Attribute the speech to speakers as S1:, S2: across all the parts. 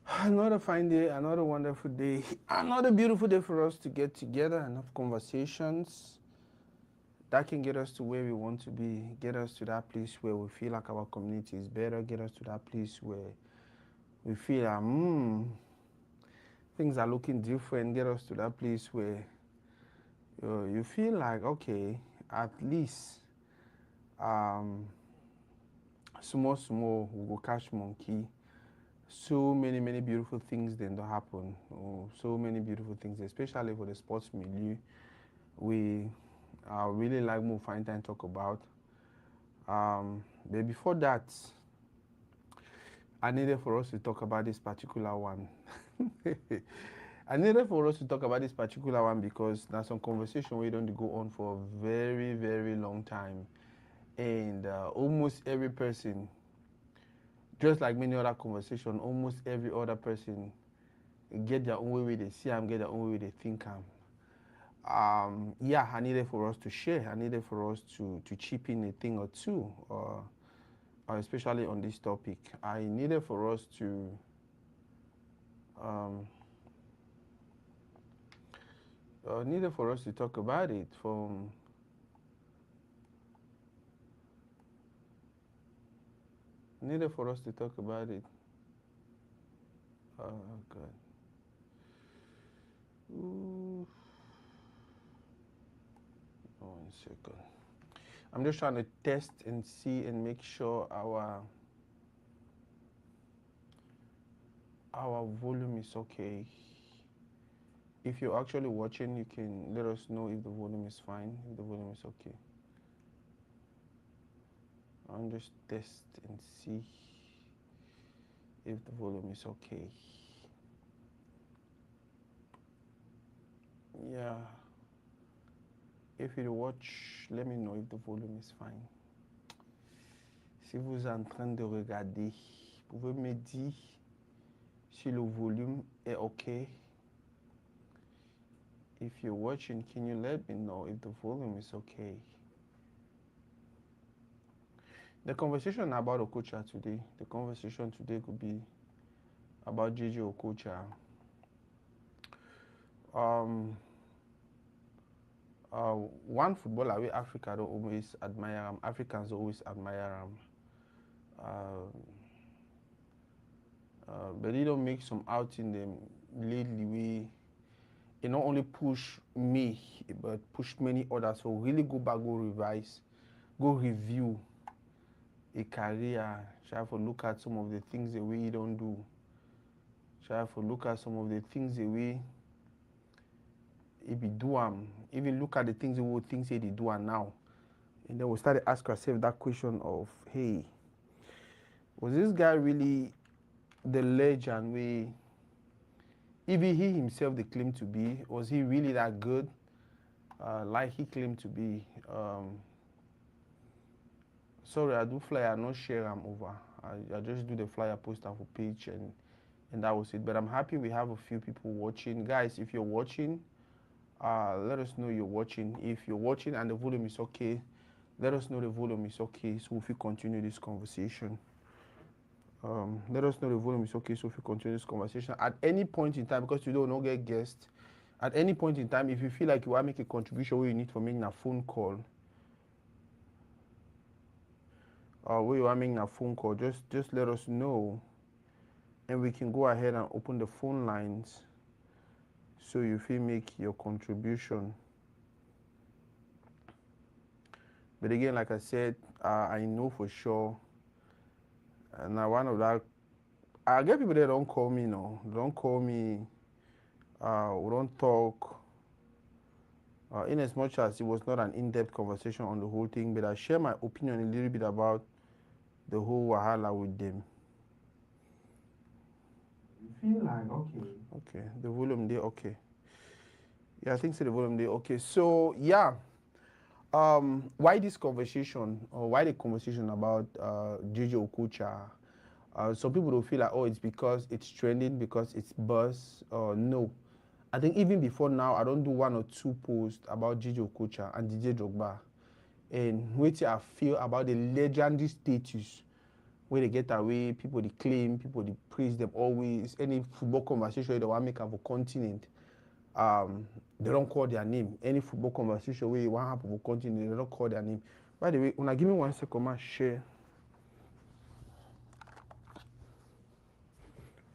S1: Another fine day, another wonderful day, another beautiful day for us to get together and have conversations that can get us to where we want to be, get us to that place where we feel like our community is better, get us to that place where we feel like, things are looking different, get us to that place where you feel like, okay, at least um, small, we go catch monkey. So many beautiful things then don't happen. Oh, so many beautiful things, especially for the sports milieu. We really like more find time talk about. But before that, I needed for us to talk about this particular one. I needed for us to talk about this particular one because there's some conversation we don't go on for a very long time, and almost every person, just like many other conversation, almost every other person get their own way they see them, get their own way they think them. Yeah, I needed for us to share. I needed for us to chip in a thing or two, especially on this topic. I needed for us to um, talk about it. From needed for us to talk about it. Oh God. Ooh, 1 second. I'm just trying to test and see and make sure our volume is okay. If you're actually watching, you can let us know if the volume is fine, if the volume is okay. I'll just test and see if the volume is okay. Yeah. If you watch, let me know if the volume is fine. Si vous êtes en train de regarder, vous pouvez me dire si le volume est okay. If you're watching, can you let me know if the volume is okay? The conversation about Okocha today, the conversation today could be about JJ Okocha. One footballer we Africa don't always admire him. Africans always admire him. But he don't make some outing them lately. He not only push me, but push many others. So really go back, go revise, go review a career. Try to look at some of the things that we don't do. Try to look at some of the things that we if we do even look at the things we think say they do now. And then we start to ask ourselves that question of, hey, was this guy really the legend we even he himself they claim to be? Was he really that good? Like he claimed to be? Sorry, I do flyer, I not share them over. I just do the flyer poster for page and that was it. But I'm happy we have a few people watching. Guys, if you're watching, let us know you're watching. If you're watching and the volume is okay, let us know the volume is okay so if we continue this conversation. Let us know the volume is okay so if we continue this conversation. At any point in time, because you don't get guests, at any point in time, if you feel like you want to make a contribution where you need for making a phone call, where you are making a phone call, just let us know and we can go ahead and open the phone lines so you feel make your contribution. But again, like I said, I know for sure. Now one of that, I get people that don't call me, no, don't call me. We don't talk. In as much as it was not an in-depth conversation on the whole thing, but I share my opinion a little bit about the whole wahala with them. You feel like okay. Okay, the volume there, okay. Yeah, I think so. The volume there, okay. So yeah, why this conversation or why the conversation about JJ Okocha? Some people don't feel like, oh, it's because it's trending, because it's buzz. No, I think even before now, I don't do one or two posts about JJ Okocha and DJ Drogba and what I feel about the legendary status where they get away, people they claim, people they praise them always. Any football conversation they want to make have a continent, they don't call their name. Any football conversation where you want to have a continent, they don't call their name. By the way, when I give me 1 second, man, share.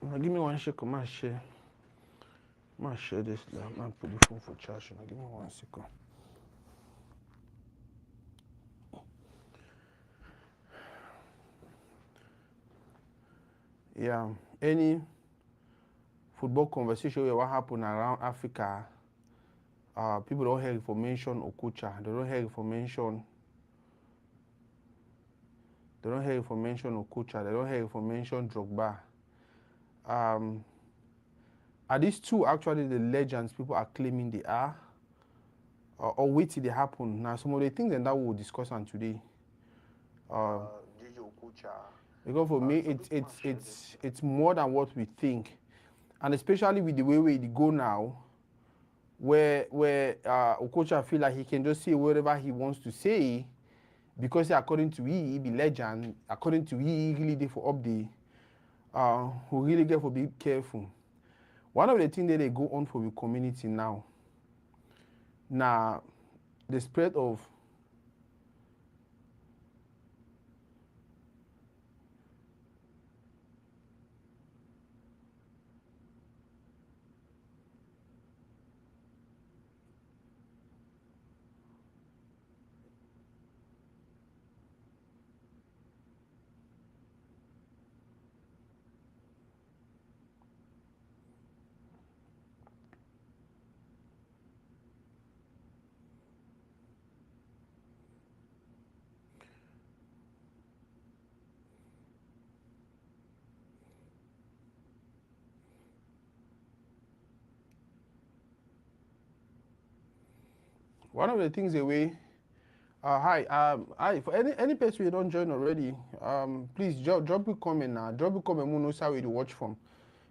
S1: Give me 1 second, man, share. Man, share this. Man, put the phone for charge. Give me 1 second. Yeah, any football conversation where what happened around Africa, people don't hear information Okocha. They don't hear information. They don't hear information Okocha. They don't hear information Drogba. Are these two actually the legends people are claiming they are? Or wait till they happen? Now, some of the things that we'll discuss on today. Because for me, it's more than what we think, and especially with the way we go now, where Okocha feel like he can just say whatever he wants to say, because according to he be legend. According to he really dey for update. Who really get for be careful. One of the things that they go on for the community now, the spread of one of the things the way. Hi, for any person you don't join already, please drop a comment now. Drop a comment, we know how we watch from.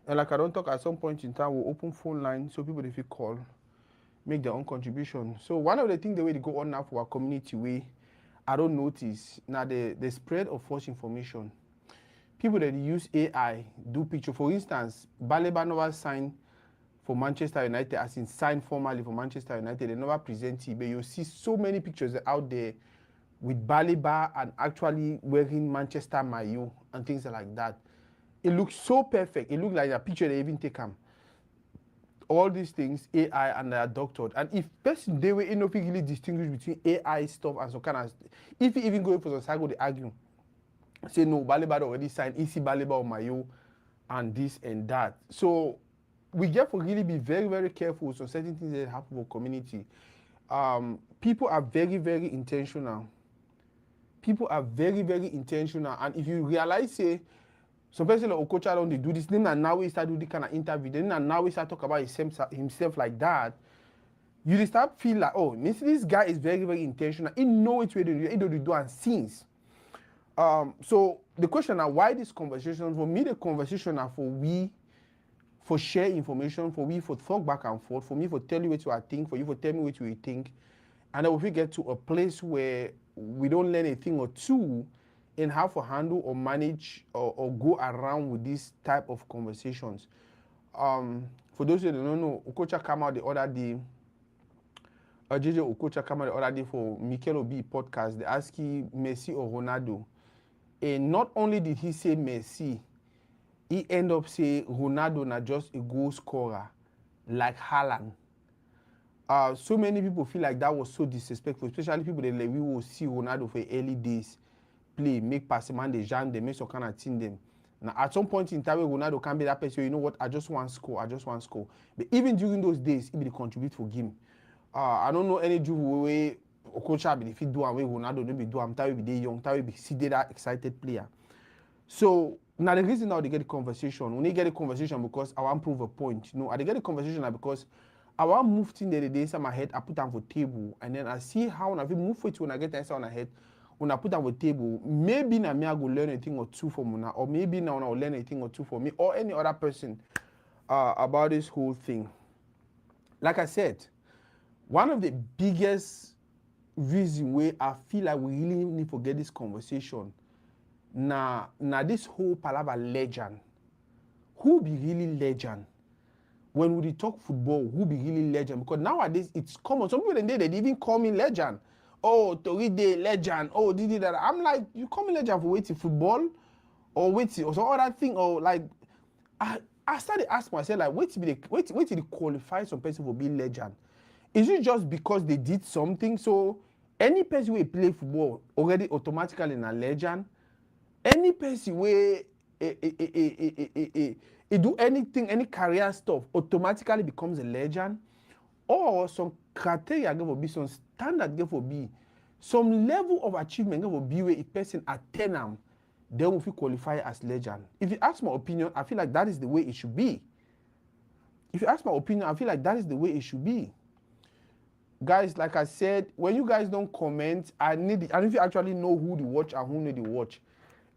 S1: And like I don't talk at some point in time, we'll open phone line so people if you call, make their own contribution. So one of the things the way they go on now for our community way, I don't notice now the spread of false information. People that use AI do picture. For instance, Baleba never signed for Manchester United, as in signed formally for Manchester United. They never present it, but you see so many pictures out there with Baleba and actually wearing Manchester maillot and things like that. It looks so perfect. It looks like a picture they even take them. All these things, AI and they are doctored. And if person they were not really distinguish between AI stuff and some kind of, if you even go for some cycle, they argue. Say no, Baleba already signed, EC Baleba or maillot and this and that. So we get to really be very, very careful with certain things that happen for community. People are very, very intentional. People are very, very intentional. And if you realize, say, some person like Okocha don't they do this, then now we start doing this kind of interview, then now we start talk about himself like that, you start feel like, oh, this guy is very, very intentional. He knows what he do and since. So the question now, why this conversation? For me, the conversation are for share information, for we for talk back and forth, for me for tell you what you think, for you for tell me what you think. And then if we get to a place where we don't learn a thing or two in how to handle or manage or go around with this type of conversations. For those who don't know, Okocha came out the other day, JJ Okocha came out the other day for Mikel Obi podcast. They asked him Messi or Ronaldo. And not only did he say Messi, he ended up saying Ronaldo not just a goal scorer like Haaland. So many people feel like that was so disrespectful, especially people that like, we will see Ronaldo for early days play, make passement, they jam, they make some kind of thing them. Now, at some point in time, Ronaldo can be that person, you know what, I just want to score. But even during those days, he will contribute for game. I don't know any Juve way Okocha be if he do and way Ronaldo no be do. I'm tired be young, tired be see that excited player. So now the reason now they get the conversation, when they get the conversation because I want to prove a point. No, I get the conversation now because I want move thing the day inside my head, I put them for table, and then I see how when I move it when I get inside my head, when I put them for table, maybe now me I go learn a thing or two from Muna, or maybe now I will learn a thing or two for me or any other person about this whole thing. Like I said, one of the biggest reason why I feel like we really need to get this conversation na this whole palava legend. Who be really legend? When we talk football, who be really legend? Because nowadays it's common. Some people they even call me legend. Oh, Toride legend. Oh, did that. I'm like, you call me legend for waiting football, or waiting or some other thing, or like I started asking myself like, wait till they qualify some person for being legend. Is it just because they did something? So any person who play football already automatically in a legend. Any person where do anything, any career stuff, automatically becomes a legend. Or some criteria give for be, some standard give for be, some level of achievement give for be where a person attain them, then we qualify as legend. If you ask my opinion, I feel like that is the way it should be. If you ask my opinion, I feel like that is the way it should be. Guys, like I said, when you guys don't comment, I need it. And if you actually know who to watch and who need to watch,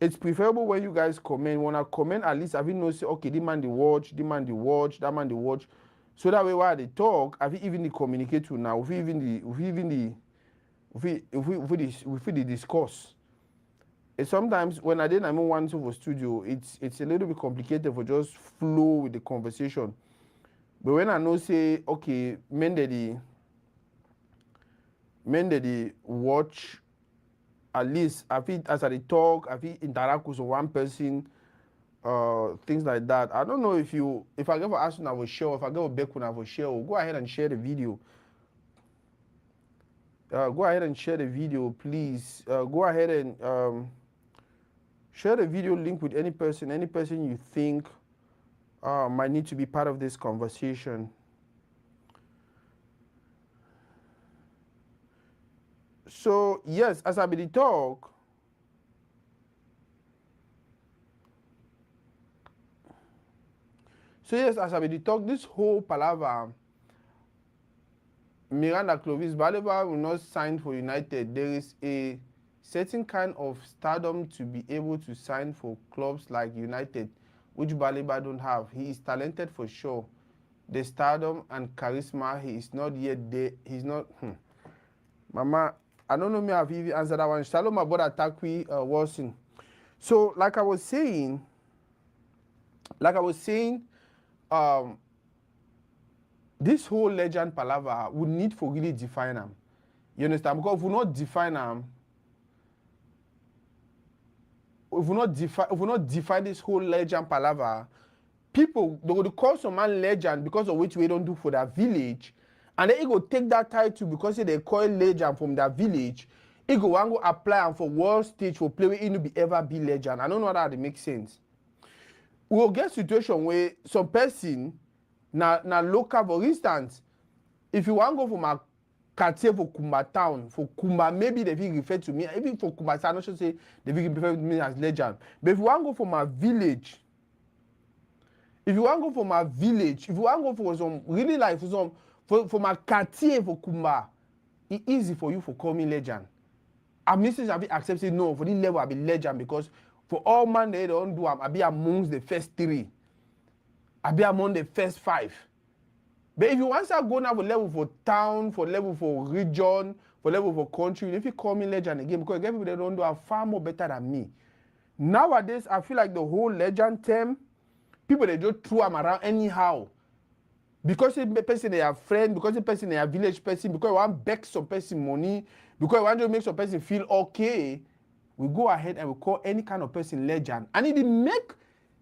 S1: it's preferable when you guys comment. When I comment, at least I will know, say, okay, this man they watch, this man they watch, that man they watch. So that way while they talk, I will even communicate to now. If we discuss. And sometimes when I did I'm one for studio, it's a little bit complicated for just flow with the conversation. But when I know say, okay, men that they watch, at least I feel as I talk, I feel interact with one person, things like that. I don't know if I ever ask you, I will share. If I ever beg you, I will share. Go ahead and share the video. Go ahead and share the video, please. Go ahead and share the video link with any person you think might need to be part of this conversation. So yes, as I be the talk, this whole palaver, Miranda Clovis Baleba will not sign for United. There is a certain kind of stardom to be able to sign for clubs like United, which Baleba don't have. He is talented for sure. The stardom and charisma, he is not yet there. He's not. Mama, I don't know me if you answered that one. Shalom, my brother Takwi Wilson. So, like I was saying, this whole legend palaver would need for really define them. You understand? Because if we not define them, if we not define this whole legend palaver, people they will call some man legend because of which we don't do for that village, and then he go take that title because they call legend from that village. He go and go apply and for world stage for play where he no be ever be legend. I don't know how that makes sense. We will get situation where some person na local, for instance, if you want to go from a quartier for Kumba town, for Kumba, maybe they will refer to me, even for Kumba, I not sure say they will refer to me as legend. But if you want to go from a village, if you want to go from a village, if you want to go for some really like for my quartier for Kumba, it's easy for you for call me legend. A message I be accepted no for this level I be legend because for all man they don't do I be amongst the first three. I be among the first five. But if you want to go now for level for town, for level for region, for level for country, if you call me legend again, because people they don't do are far more better than me. Nowadays, I feel like the whole legend term, people they just throw them around anyhow. Because the person they are friend, because the person they are village person, because you want beg some person money, because you want to make some person feel okay, we go ahead and we call any kind of person legend. And it make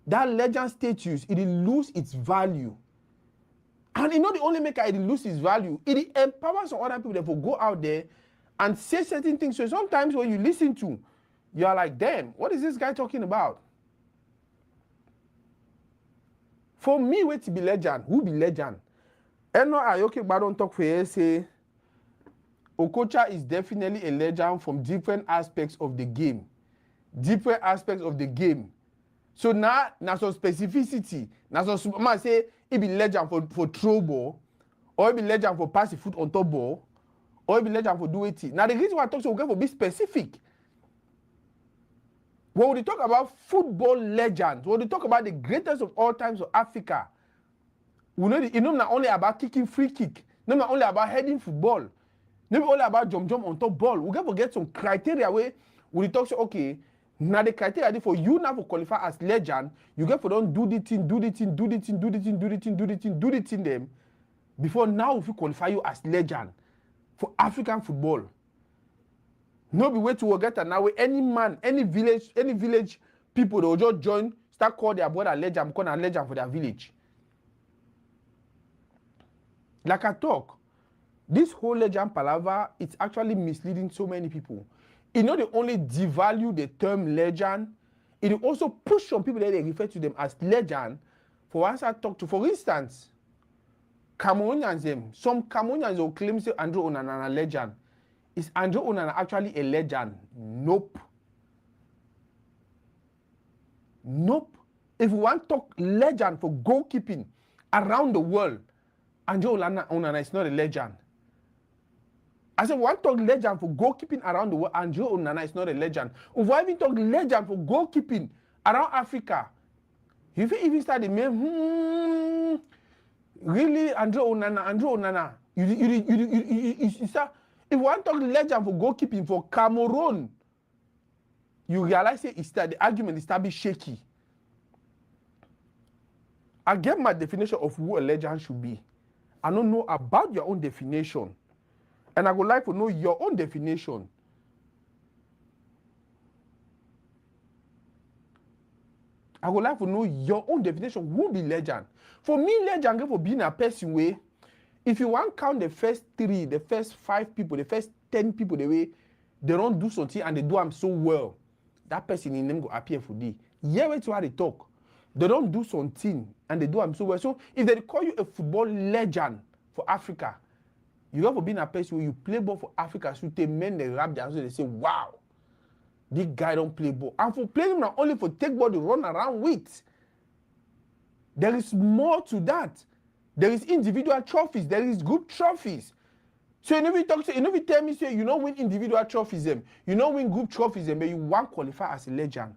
S1: that legend status, it lose its value. And it not the only make it lose its value, it empowers some other people that will go out there and say certain things. So sometimes when you listen to, you are like, damn, what is this guy talking about? For me, wait to be legend, who be legend? And no, I okay, but don't talk for you, say, Okocha is definitely a legend from different aspects of the game. Different aspects of the game. So now some specificity. Now some man say it be legend for throw ball, or it be legend for pass the foot on top ball, or it be legend for do it. Now the reason why I talk so we get for be specific. When we talk about football legends, when we talk about the greatest of all times of Africa, we know it's not only about kicking free kick, not only about heading football, not only about jump on top ball. We get to get some criteria where we talk so okay. Now the criteria for you now to qualify as legend, you get for don't do the thing them before now if you qualify you as legend for African football. No be way to get now any man, any village people they will just join, start call their brother legend, become a legend for their village. Like I talk, this whole legend palaver, it's actually misleading so many people. It not only devalue the term legend, it also push some people that they refer to them as legend. For once I talk to, for instance, Cameroonians, some Cameroonians will claim say Andre Onana a legend. Is Andre Onana actually a legend? Nope. Nope. If we want to talk legend for goalkeeping around the world, Andre Onana is not a legend. I said, one talk legend for goalkeeping around the world, Andre Onana is not a legend. If we even talk legend for goalkeeping around Africa, if you even start the name, really, Andre Onana, you start, if we want to talk legend for goalkeeping for Cameroon, you realize the argument is start be shaky. I get my definition of who a legend should be. I don't know about your own definition. And I would like to know your own definition. I would like to know your own definition. Who be legend? For me, legend for being a person way, if you want to count the first 3, the first 5 people, the first 10 people, the way they don't do something and they do them so well, that person in them go appear for thee. Yeah, wait to how they talk. They don't do something and they do them so well. So if they call you a football legend for Africa, you have been a person where you play ball for Africa, so they men they rap their hands, they say, wow, this guy don't play ball. And for playing not only for take ball to run around with. There is more to that. There is individual trophies, there is group trophies. So you never tell me, say, you don't win individual trophies, you don't win group trophies, but you want qualify as a legend.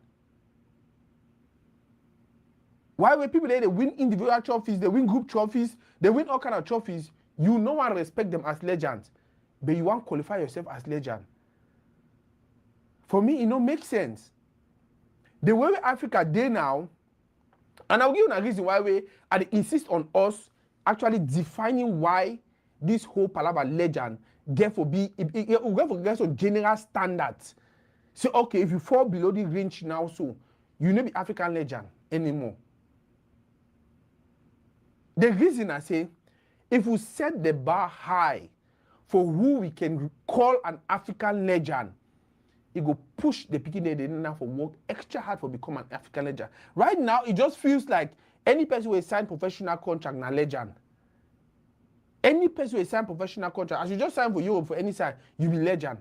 S1: Why when people they win individual trophies, they win group trophies, they win all kind of trophies, you no one respect them as legends, but you want qualify yourself as legend. For me, it don't make sense. The way Africa they now, and I'll give you a reason why they insist on us actually defining why this whole palaver legend therefore be some general standards. So okay, if you fall below the range now, so you not be African legend anymore. The reason I say, if we set the bar high for who we can call an African legend, it will push the people they didn't have to work extra hard for become an African legend. Right now, it just feels like any person who sign professional contract na legend. Any person who sign professional contract, as you just sign for Europe for any sign, you be legend.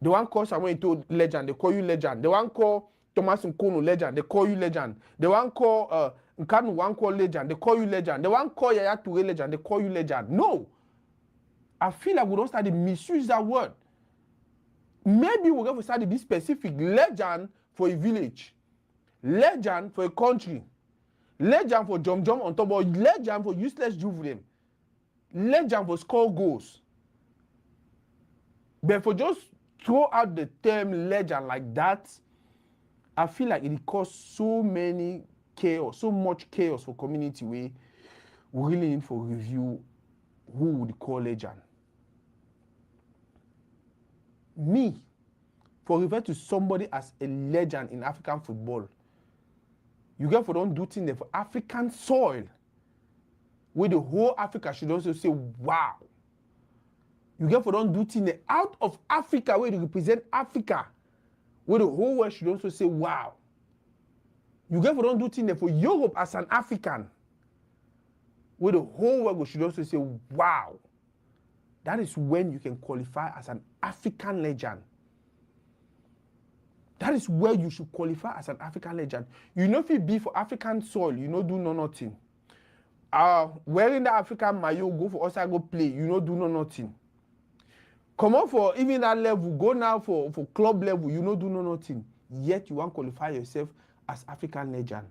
S1: They want call someone into legend, they call you legend. They want call Thomas Nkono legend, they call you legend. They want call Nkanu one call legend, they call you legend. They want call Yaya Toure legend, they call you legend. No. I feel like we don't start to misuse that word. Maybe we're going to start to be specific. Legend for a village. Legend for a country. Legend for jump on top of legend for useless juvenile. Legend for score goals. But for just throw out the term legend like that, I feel like it causes so many chaos, so much chaos for community where we really need for review who would call legend. Me, for refer to somebody as a legend in African football, you get for don't do things there for African soil, where the whole Africa should also say, wow. You get for don't do things there out of Africa, where you represent Africa, where the whole world should also say, wow. You get for don't do things there for Europe as an African, where the whole world should also say, wow. That is when you can qualify as an African legend. That is where you should qualify as an African legend. You know if you be for African soil, you know do nothing. Wearing the African mayo, go for outside, go play, you know do nothing. Come on for even that level, go now for club level, you know do nothing. Yet you want to qualify yourself as African legend.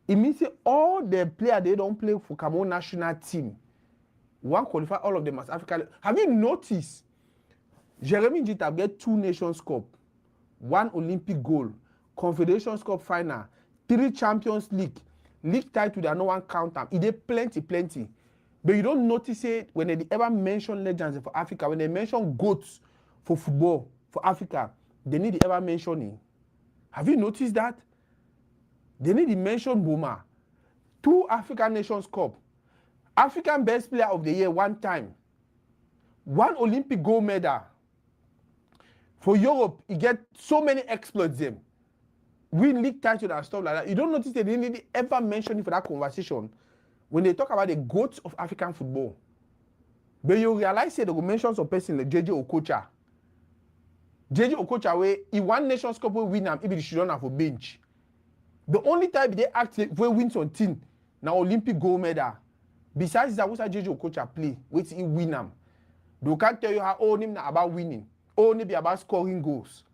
S1: It means that all the players, they don't play for Cameroon national team. One qualify all of them as African. Have you noticed? Jeremy Jita get 2 Nations Cup. 1 Olympic gold, Confederations Cup final, 3 Champions League, league title that no one count them. It dey plenty. But you don't notice it when they ever mention legends for Africa. When they mention GOATs for football for Africa, they need to ever mention it. Have you noticed that? They need to mention Boma. 2 African Nations Cup. African Best Player of the Year 1 time. 1 Olympic gold medal. For Europe, you get so many exploits them. Win league title and stuff like that. You don't notice they didn't ever mention it for that conversation when they talk about the GOATs of African football. But you realize they will mention some person like JJ Okocha. JJ Okocha, where he won Nations Cup, will win him, if he should run for bench. The only time they actually win something, now Olympic gold medal. Besides that, what's JJ Okocha play? Wait till he win him. They can't tell you how old him about winning. Only be about scoring goals.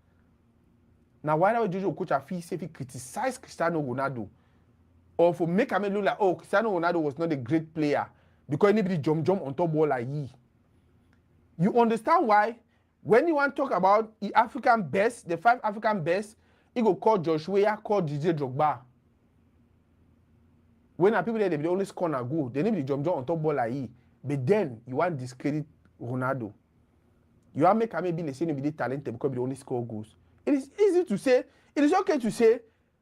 S1: Now, why do JJ Okocha feel safe? He criticize Cristiano Ronaldo, or for make him look like, oh, Cristiano Ronaldo was not a great player because anybody jump on top ball like he. You understand why? When you want to talk about the African best, the 5 African best, he go call Joshua, call DJ Drogba. When are people there, they only score and go. They need to jump on top ball like he. But then you want to discredit Ronaldo. You want to make him be the same be talented because they only score goals. It is easy to say, it is okay to say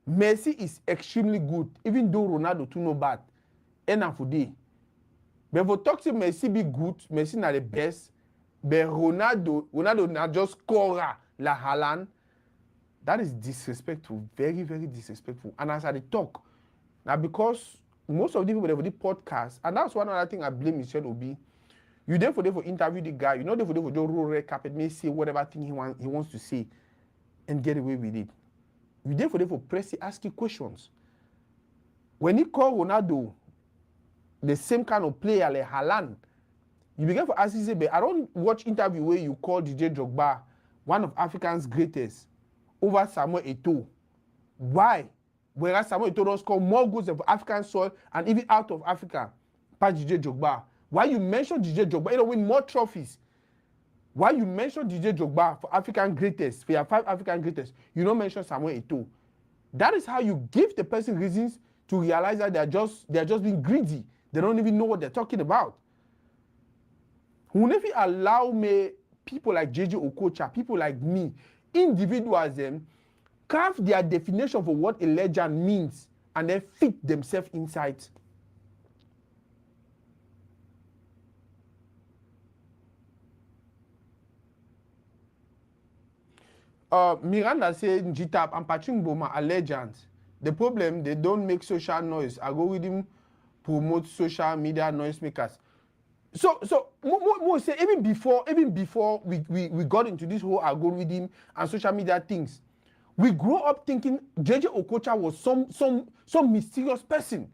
S1: Messi is extremely good, even though Ronaldo too no bad. Enough for day. But for talk to Messi be good, Messi not the best, but Ronaldo not just scorer like Haaland. That is disrespectful, very, very disrespectful. And as I talk, now because most of the people for the podcast, and that's one other thing I blame Michel Obi. You there for interview the guy, you know there for just roll red carpet, may say whatever thing he wants to say and get away with it. You there for press, ask you questions. When he call Ronaldo the same kind of player like Haaland, you begin for asking, say, but I don't watch interview where you call DJ Drogba one of Africa's greatest over Samuel Eto'o. Why? Whereas Samuel Eto'o don't score more goals for African soil and even out of Africa, by DJ Drogba. Why you mention DJ Drogba? You don't win more trophies. Why you mention DJ Drogba for African greatest, for your 5 African greatest, you don't mention Samuel Eto'o. That is how you give the person reasons to realize that they're just being greedy. They don't even know what they're talking about. Whenever you allow me, people like JJ Okocha, people like me, individuals them, carve their definition for what a legend means and then fit themselves inside. Miranda said, Njitap and Patrick Boma are legends. The problem, they don't make social noise. Algorithm promote social media noisemakers. So more say even before we got into this whole algorithm and social media things, we grew up thinking JJ Okocha was some mysterious person.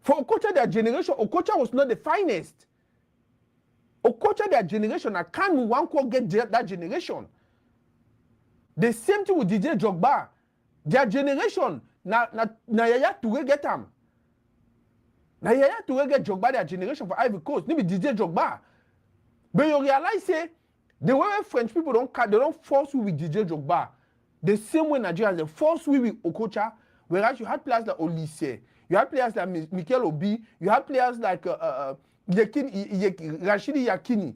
S1: For Okocha, their generation, Okocha was not the finest. Okocha, their generation, I can't one quote get that generation. The same thing with DJ Drogba. Their generation, na Yaya Toure get them. Na Yaya Toure get Drogba, their generation for Ivory Coast. Maybe DJ Drogba. But you realize, say, the way French people don't force you with DJ Drogba. The same way Nigerians, they force you with Okocha. Whereas you had players like Olise, you had players like Mikel Obi, you had players like Rashidi Yakini,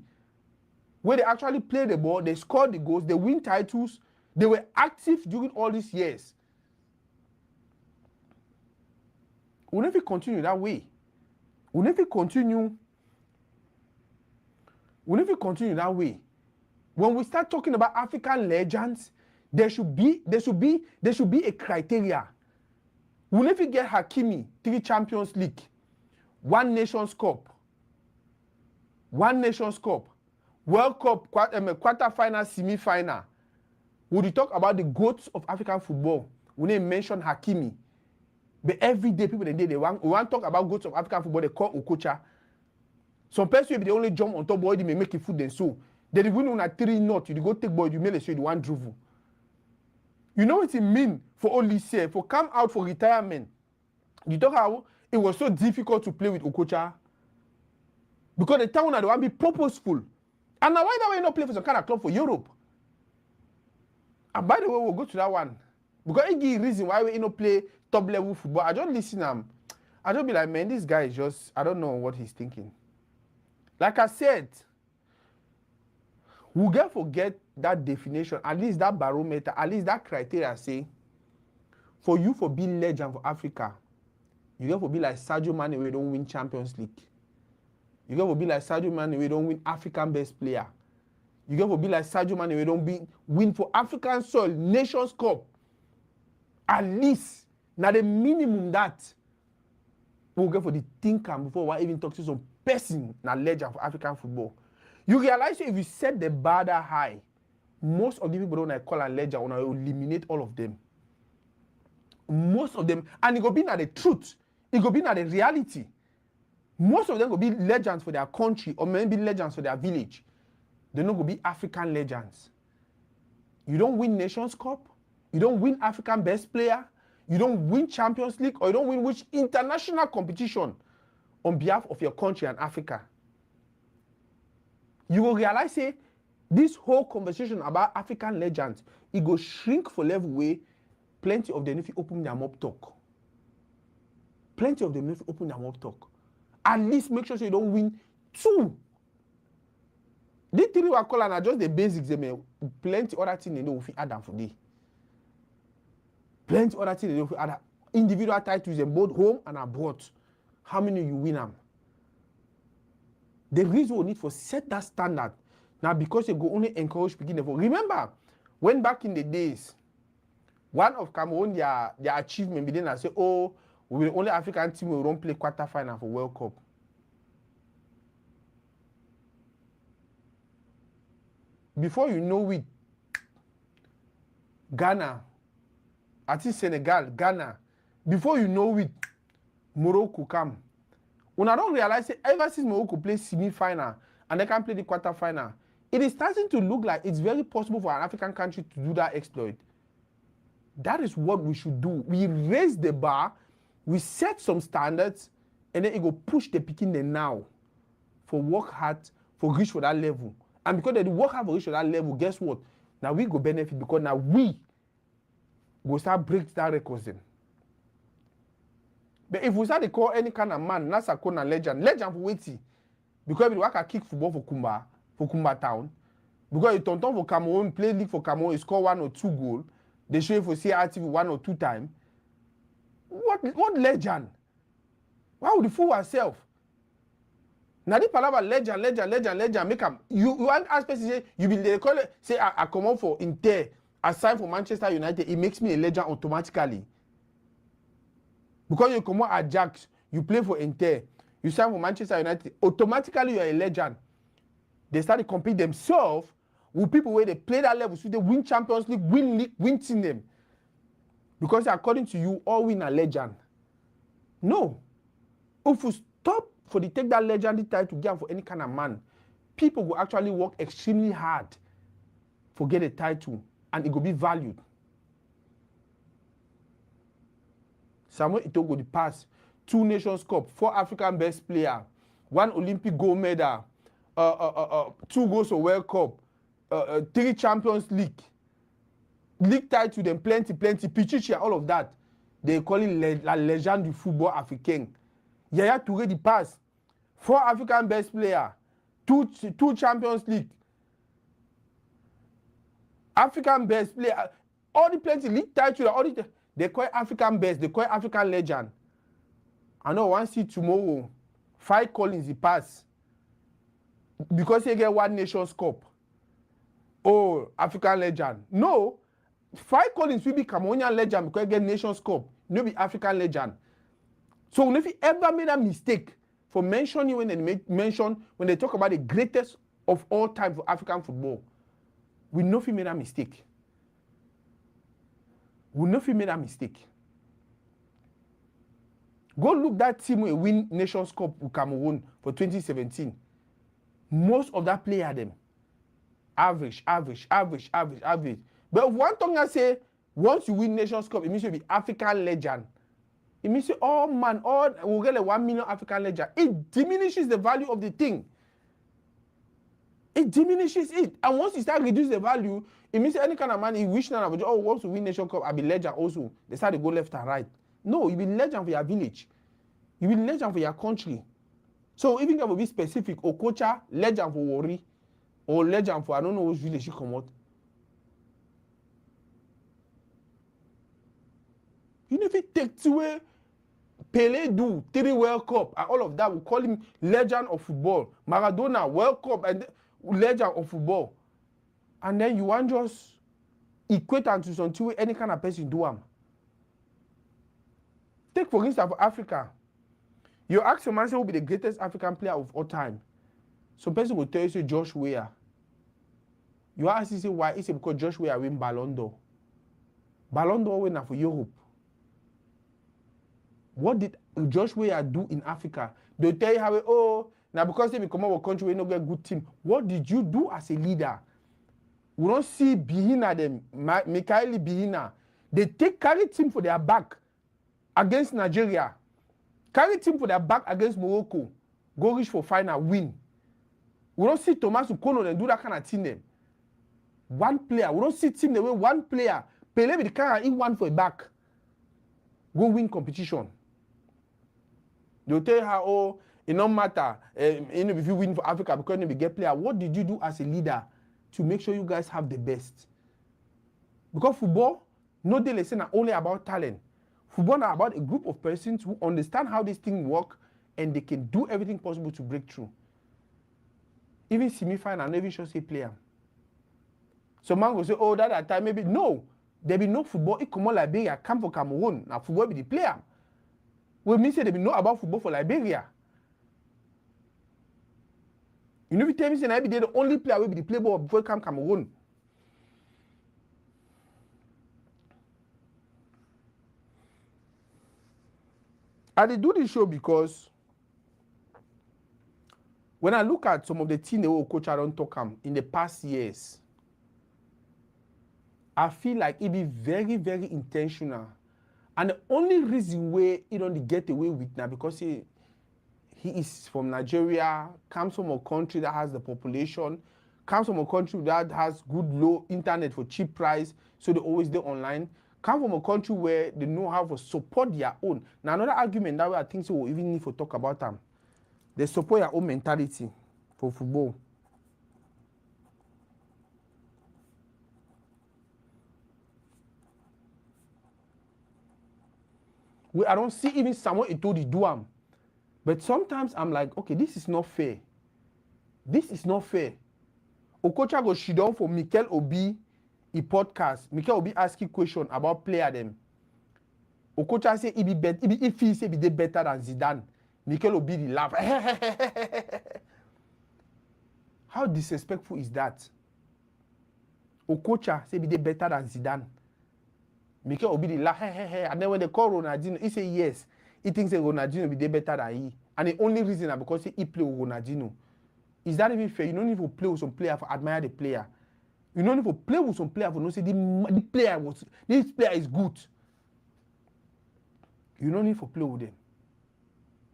S1: where they actually play the ball, they scored the goals, they win titles, they were active during all these years. We'll never continue that way. We'll never continue that way. When we start talking about African legends, there should be a criteria. We'll never get Hakimi 3 Champions League, 1 Nations Cup, World Cup quarter-final, semi-final. When we talk about the GOATs of African football, we need to mention Hakimi. But every day people we want to talk about GOATs of African football, they call Okocha. Some person, if they only jump on top boy, they may make it food then so. They win on a 3-0, you go take boy, you may let you do 1 drivel. You know what it means for Olise, for come out for retirement. You talk how it was so difficult to play with Okocha. Because the town had to be purposeful. And now why that way not play for some kind of club for Europe? And by the way, we'll go to that one. Because it gives reason why we not play top level football. I don't listen I don't be like, man, this guy is just, I don't know what he's thinking. Like I said, we'll get forget that definition, at least that barometer, at least that criteria say, for you for being legend for Africa, you get for be like Sadio Mane, we don't win Champions League. You get for be like Sadio Mane, we don't win African best player. You get for be like Sadio Mane, we don't win for African soil, Nations Cup. At least, now the minimum that we'll get for the thinker before we even talk to some person na legend for African football. You realize if you set the bar that high, most of the people don't call a legend, want to eliminate all of them. Most of them, and it go be not the truth. It go be not the reality. Most of them go be legends for their country or maybe legends for their village. They're not going to be African legends. You don't win Nations Cup. You don't win African best player. You don't win Champions League, or you don't win which international competition on behalf of your country and Africa. You will realize, say, this whole conversation about African legends, it go shrink for level way. Plenty of them if you open their mouth talk. Plenty of them if you open their mouth talk. At least make sure you don't win 2. These 3 we are calling are just the basics. Plenty other things they know if you add them for day. Plenty other things they know if you add individual titles in both home and abroad. How many you win them? The reason we need for set that standard now because you go only encourage beginning for. Remember when back in the days, one of Cameroon their achievement began to say, oh, we will only African team will don't play quarterfinal for World Cup. Before you know it, Ghana, I think Senegal, Ghana, before you know it, Morocco come. When I don't realize it, ever since Morocco play semi-final and they can play the quarterfinal, it is starting to look like it's very possible for an African country to do that exploit. That is what we should do. We raise the bar, we set some standards, and then it go push the picking there now for work hard, for reach for that level. And because they work hard for reach for that level, guess what? Now we go benefit because now we go start break that records then. But if we start to call any kind of man, that's a corner legend for waiting. Because we work a kick football for Kumba Town. Because you turn for Cameroon, play league for Cameroon, you score 1 or 2 goals. They show you for CRTV 1 or 2 times. What legend? Why would you fool ourselves? Now, this palabra legend, make them. You want to ask person, say, you be they call it, say, I come out for Inter, I sign for Manchester United, it makes me a legend automatically. Because you come out Ajax, you play for Inter, you sign for Manchester United, automatically you are a legend. They start to compete themselves with people where they play that level, so they win Champions League, win team them. Because according to you, all win a legend. No. If we stop for the take that legendary title to get for any kind of man, people will actually work extremely hard for get a title and it will be valued. Samuel Eto'o go the pass 2 Nations Cup, 4 African best player, 1 Olympic gold medal, 2 goals for World Cup, 3 Champions League title, then plenty, Pichichi, all of that. They call it la legend du football africain. Yaya Touré the pass, 4 African best player, 2 Champions League, African best player, all the plenty league title, all the they call it African best, they call it African legend. I know one see tomorrow, 5 Collins he pass because he get 1 Nations Cup. Oh, African legend. No, 5 Collins will be Cameroonian legend because he get Nations Cup. No be African legend. So if you ever made a mistake for mentioning when they talk about the greatest of all time for African football, we know if you made a mistake. We know if you made a mistake. Go look that team who win Nations Cup with Cameroon for 2017. Most of that player them average. But if one tongue I say once you win Nations Cup, it means you'll be African legend. It means we'll get 1 million African legend. It diminishes the value of the thing. It diminishes it. And once you start reducing the value, It means any kind of man, he wish now, oh, wants to win Nation Cup, I be legend also. They start to go left and right. No, you be legend for your village. You be legend for your country. So even if you be specific, Okocha, legend for Warri, or legend for I don't know which village you come out. You know if you take away Pele do 3 World Cup and all of that, we call him legend of football. Maradona, World Cup and legend of football. And then you want just equate and to something with any kind of person do am. Take for instance for Africa. You ask a man who will be the greatest African player of all time. Some person will tell you say Josh Weah. You ask him say why? He say because Josh Weah win Ballon d'Or. Ballon d'Or win for Europe. What did Josh Weah do in Africa? They tell you how, oh, now because they become our country, we don't get a good team. What did you do as a leader? We don't see Bihina, them, Mikaeli Bihina. They carry team for their back against Nigeria. Carry team for their back against Morocco. Go reach for final, win. We don't see Thomas Ukono and do that kind of thing. Them. One player. We don't see team the way one player. Pele with the car in one for a back. Go win competition. They'll tell you how, oh, it don't matter if you win for Africa because you get player. What did you do as a leader to make sure you guys have the best? Because football, no they listen are only about talent. Football are about a group of persons who understand how this thing work and they can do everything possible to break through. Even semi-final, not even sure say player. So man will say, oh, that time maybe no. There be no football. It come on Liberia, come for Cameroon. Now football be the player. We mean say they be know about football for Liberia. You know if you tell me say I be the only player will be the player before come Cameroon. I did do this show because when I look at some of the things the Okocha don't talk in the past years, I feel like it be very, very intentional. And the only reason why he don't get away with now because he is from Nigeria, comes from a country that has the population, comes from a country that has good low internet for cheap price, so they always do online. Come from a country where they know how to support their own. Now another argument that way I think so we even need to talk about them. They support their own mentality for football. I don't see even someone it told you do them. But sometimes I'm like, okay, this is not fair. This is not fair. Okocha go sit down for Mikel Obi a podcast. Mikel Obi asking question about player them. Okocha say if he say be better than Zidane. Mikel Obi the laugh. How disrespectful is that? Okocha say be better than Zidane. Mikel Obi the laugh. And then when they call Ronaldinho, he say yes. He thinks that Ronaldinho be better than he. And the only reason is because he play with Ronaldinho. Is that even fair? You don't need to play with some player for admire the player. You don't need to play with some player for no say this player is good. You don't need to play with them.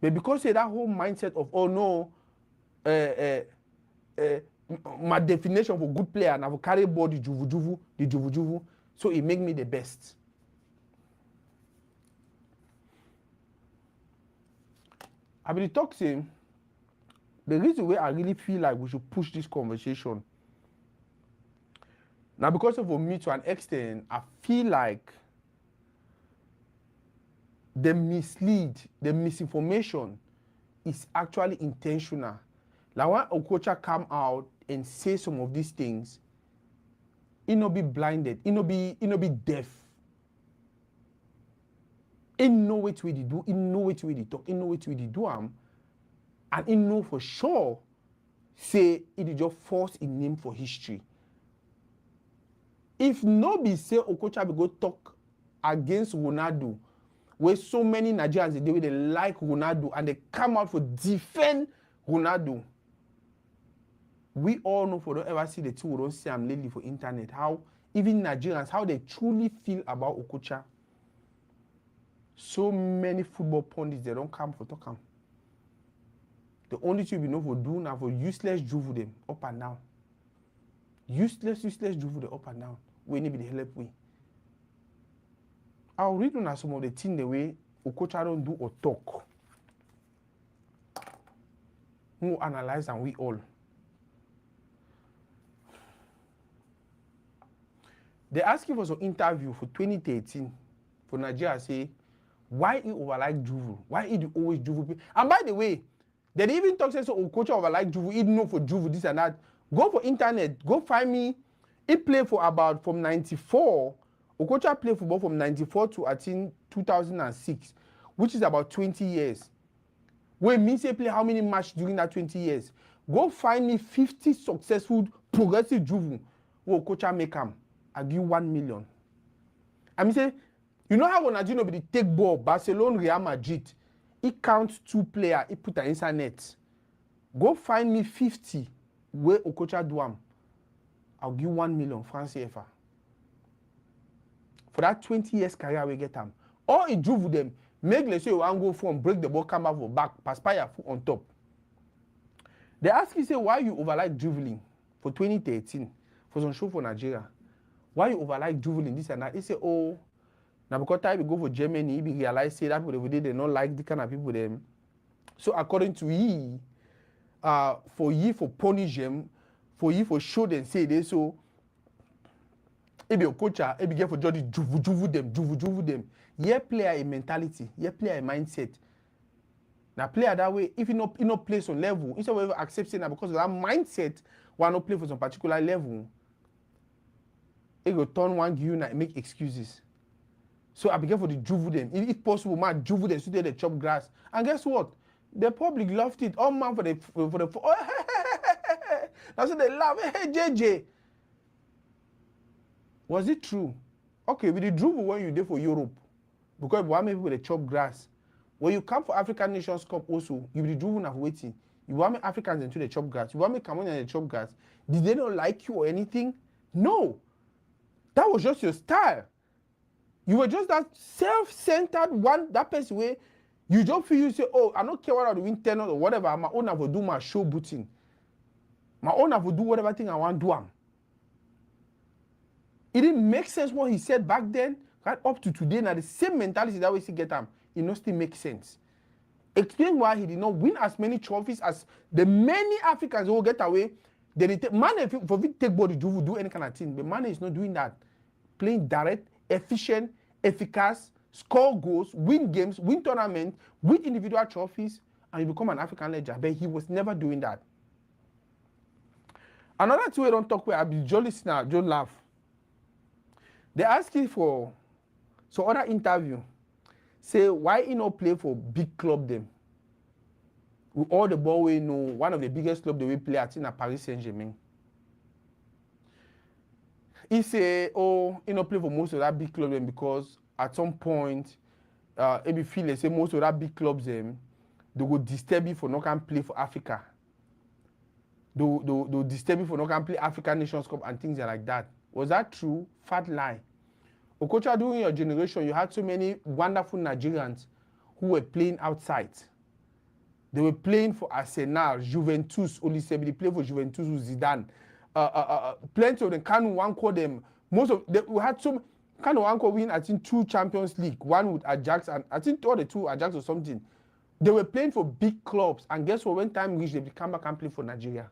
S1: But because say that whole mindset of oh no, my definition for good player and I will carry ball the juvu, so it make me the best. I been talking. The reason why I really feel like we should push this conversation. Now, because of me to an extent, I feel like the misinformation is actually intentional. Like when Okocha come out and say some of these things, he no be blinded, he no be deaf. He know what we do, he know what we talk, he know what we do and he know for sure say it is just force in name for history. If nobody say Okocha be go talk against Ronaldo, where so many Nigerians they like Ronaldo and they come out for defend Ronaldo, we all know for don't ever see the two we don't see them lately for internet how even Nigerians how they truly feel about Okocha. So many football pundits they don't come for talk am. The only thing we know for do now for useless juvu them up and down. Useless Juvu the up and down. We need to be the help we. I'll read on some of the things the way Okocha don't do or talk. Who analyze and we all. They ask you for some interview for 2013 for Nigeria. Say why he overlike Juvu? Why he do always Juvu? And by the way, they even talk say so Okocha overlike Juvu. He know for Juvu this and that. Go for internet. Go find me. He played for about from 94. Okocha played football from 94 to I think 2006, which is about 20 years. When me say play how many matches during that 20 years? Go find me 50 successful progressive Juvu where Okocha make him. I give 1 million. I mean say, you know how when Nigeria be the take ball, Barcelona, Real Madrid, he counts 2 players, he put an inside net. Go find me 50 where Okocha do am. I'll give 1 million francs CFA. For that 20 years career we get him. Or he drew with them. Make let's say you want go from break the ball, come back for back, pass by your foot on top. They ask you say why you overlike dribbling for 2013 for some show for Nigeria. Why you overlike dribbling this and that? He say, oh, now because time we go for Germany, he realize say that people they don't like the kind of people them. So according to he, for punish them, for show them say they so. He be Okocha, he be get for judge juvu them. Yeah, player a mentality, yeah, player a mindset. Now player that way, if he not play some level, instead of accepting that because of that mindset, why not play for some particular level? He go turn one give you and make excuses. So I began for the juvu them. If possible, man, juvu them so they chop grass. And guess what? The public loved it. All man for the that's what they love. Hey JJ. Was it true? Okay, with the juvu when you did for Europe, because why many people they chop grass. When you come for African Nations Cup also, you be the juvu now waiting. You want me Africans into the chop grass. You want me Cameroonians and the chop grass. Did they not like you or anything? No. That was just your style. You were just that self-centered one, that person where you just feel you say, oh, I don't care what I do win 10 or whatever. My own have to do my show booting. My own have to do whatever thing I want to do. It didn't make sense what he said back then, right up to today. Now the same mentality that we see get him, it not still make sense. Explain why he did not win as many trophies as the many Africans who will get away. Mane for take body do any kind of thing, but Mane is not doing that. Playing direct, efficient, efficacious, score goals, win games, win tournaments, win individual trophies, and you become an African legend. But he was never doing that. Another two we don't talk where I be jolly listener, just laugh. They ask you for some other interview. Say why he not play for big club them? With all the ball we know, one of the biggest club they will play at in Paris Saint-Germain. He say, oh, he not play for most of that big club them because at some point, he be feel they say most of that big clubs them, they will disturb you for not can play for Africa. They disturb you for not can play African Nations Cup and things like that. Was that true? Fat lie. Okocha, during your generation, you had so many wonderful Nigerians who were playing outside. They were playing for Arsenal, Juventus, Olisebi. They played for Juventus with Zidane. Plenty of them. Kanu Wanko them. Most of them, we had some. Kanu Wanko win, I think, 2 Champions League. One with Ajax, and I think all the 2 Ajax or something. They were playing for big clubs, and guess what? When time reached, they come back and play for Nigeria.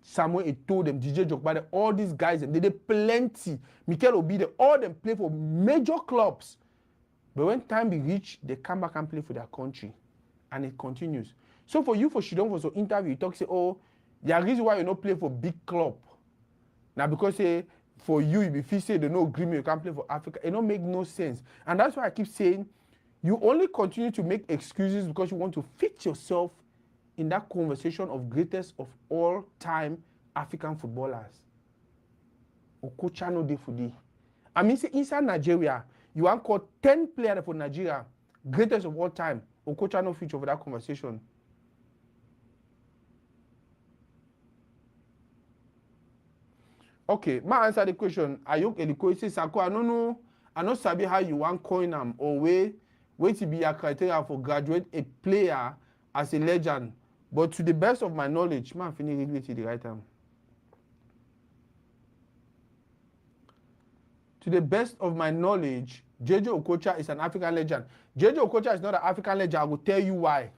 S1: Samuel told them, DJ Jokbade, all these guys, they did plenty. Mikel Obi, all them play for major clubs. But when time be reached, they come back and play for their country. And it continues. So for you, for Shidon, for some interview, you talk, say, oh, the reason why you not play for big club. Now, because say, for you, if you say they no agreement, you can't play for Africa, it don't make no sense. And that's why I keep saying, you only continue to make excuses because you want to fit yourself in that conversation of greatest of all time African footballers. Okocha no dey for dey. I mean, say inside Nigeria, you want call 10 players for Nigeria, greatest of all time. Okocha no feature for that conversation. Okay, my answer the question. Ayok Eliko say, Sako, I don't know. I don't sabi how you want coin them or wait to be a criteria for graduate a player as a legend. But to the best of my knowledge, man, finish regulate the right time. To the best of my knowledge, JJ Okocha is an African legend. JJ Okocha is not an African legend. I will tell you why.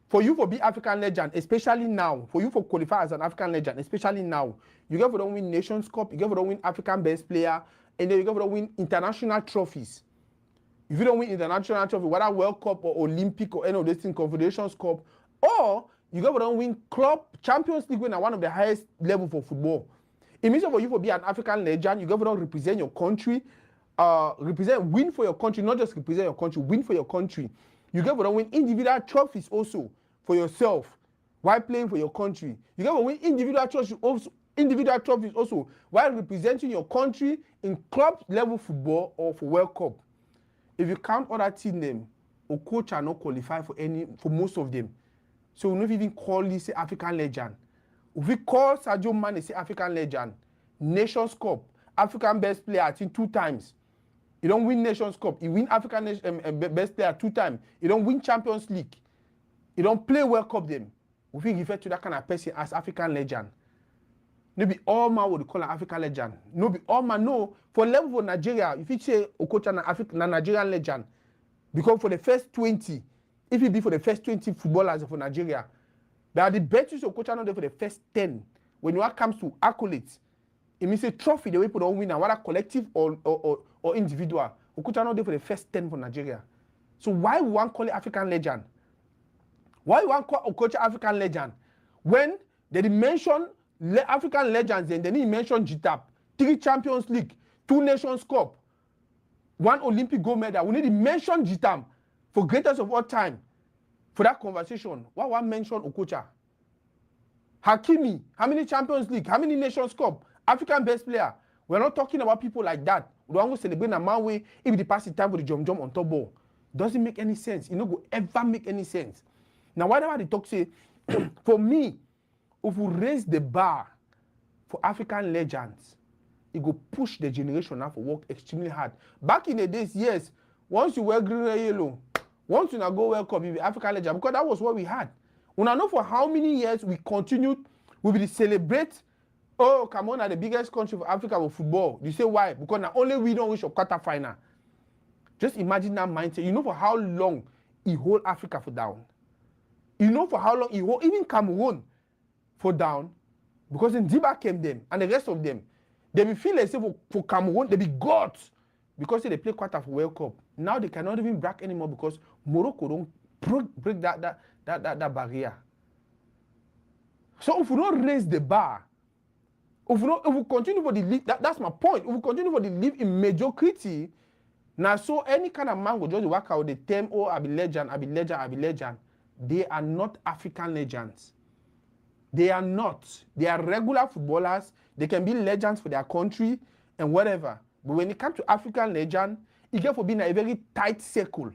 S1: For you to be African legend, especially now, for you to qualify as an African legend, especially now, you get to win Nations Cup, you get to win African Best Player, and then you get to win international trophies. If you don't win international trophy, whether World Cup or Olympic or any of these things, Confederations Cup, or you get to win Club Champions League, when at one of the highest level for football. It means for you to be an African legend, you get to represent your country, win for your country, not just represent your country, win for your country. You get to win individual trophies also for yourself while playing for your country. You get to win individual trophies also while representing your country in club level football or for World Cup. If you count other team them, Okocha not qualify for most of them. So we don't even call this African legend. If we call Sadio Mane say African legend, Nations Cup, African Best Player, I think 2 times. You don't win Nations Cup. You win African Best Player 2 times. You don't win Champions League. You don't play World Cup them. We refer to that kind of person as African legend. No be all man would call an African legend. No be all man. No, for level for Nigeria, if you say Okocha na Nigerian legend, because for the first 20, if you be for the first 20 footballers for Nigeria, there are the best Okocha not there for the first 10. When it comes to accolades, it means a trophy the way people don't win, and whether collective or individual. Okocha not there for the first 10 for Nigeria. So why we want call it African legend? Why we want call Okocha African legend? When they mention African legends, then they need mention GTAP, 3 Champions League, 2 Nations Cup, 1 Olympic gold medal. We need to mention GTAM for greatest of all time. For that conversation, why one mention Okocha? Hakimi, how many Champions League, how many Nations Cup, African Best Player? We're not talking about people like that. We don't want to celebrate a man way if they pass the time for the jump on top ball. Doesn't make any sense. It not go ever make any sense. Now, whatever they talk say, for me, if we raise the bar for African legends, it go push the generation now for work extremely hard. Back in the days, yes, once you wear green and yellow, once you now go World Cup, you be African legend, because that was what we had. We now know for how many years we continued, we will celebrate, oh, Cameroon are the biggest country for Africa for football. You say why? Because now only we don't reach a quarter final. Just imagine that mindset. You know for how long he hold Africa for down. You know for how long he hold even Cameroon for down, because in Diba came them and the rest of them, they be feel like for Cameroon, they be gods because they play quarter for World Cup. Now they cannot even brag anymore because Morocco don't break that barrier. So if we don't raise the bar, if we continue for the league, that's my point. If we continue for the league in mediocrity, now so any kind of man will just work out the term, oh, I be legend. They are not African legends. They are not. They are regular footballers. They can be legends for their country and whatever. But when it comes to African legend, it get for being a very tight circle.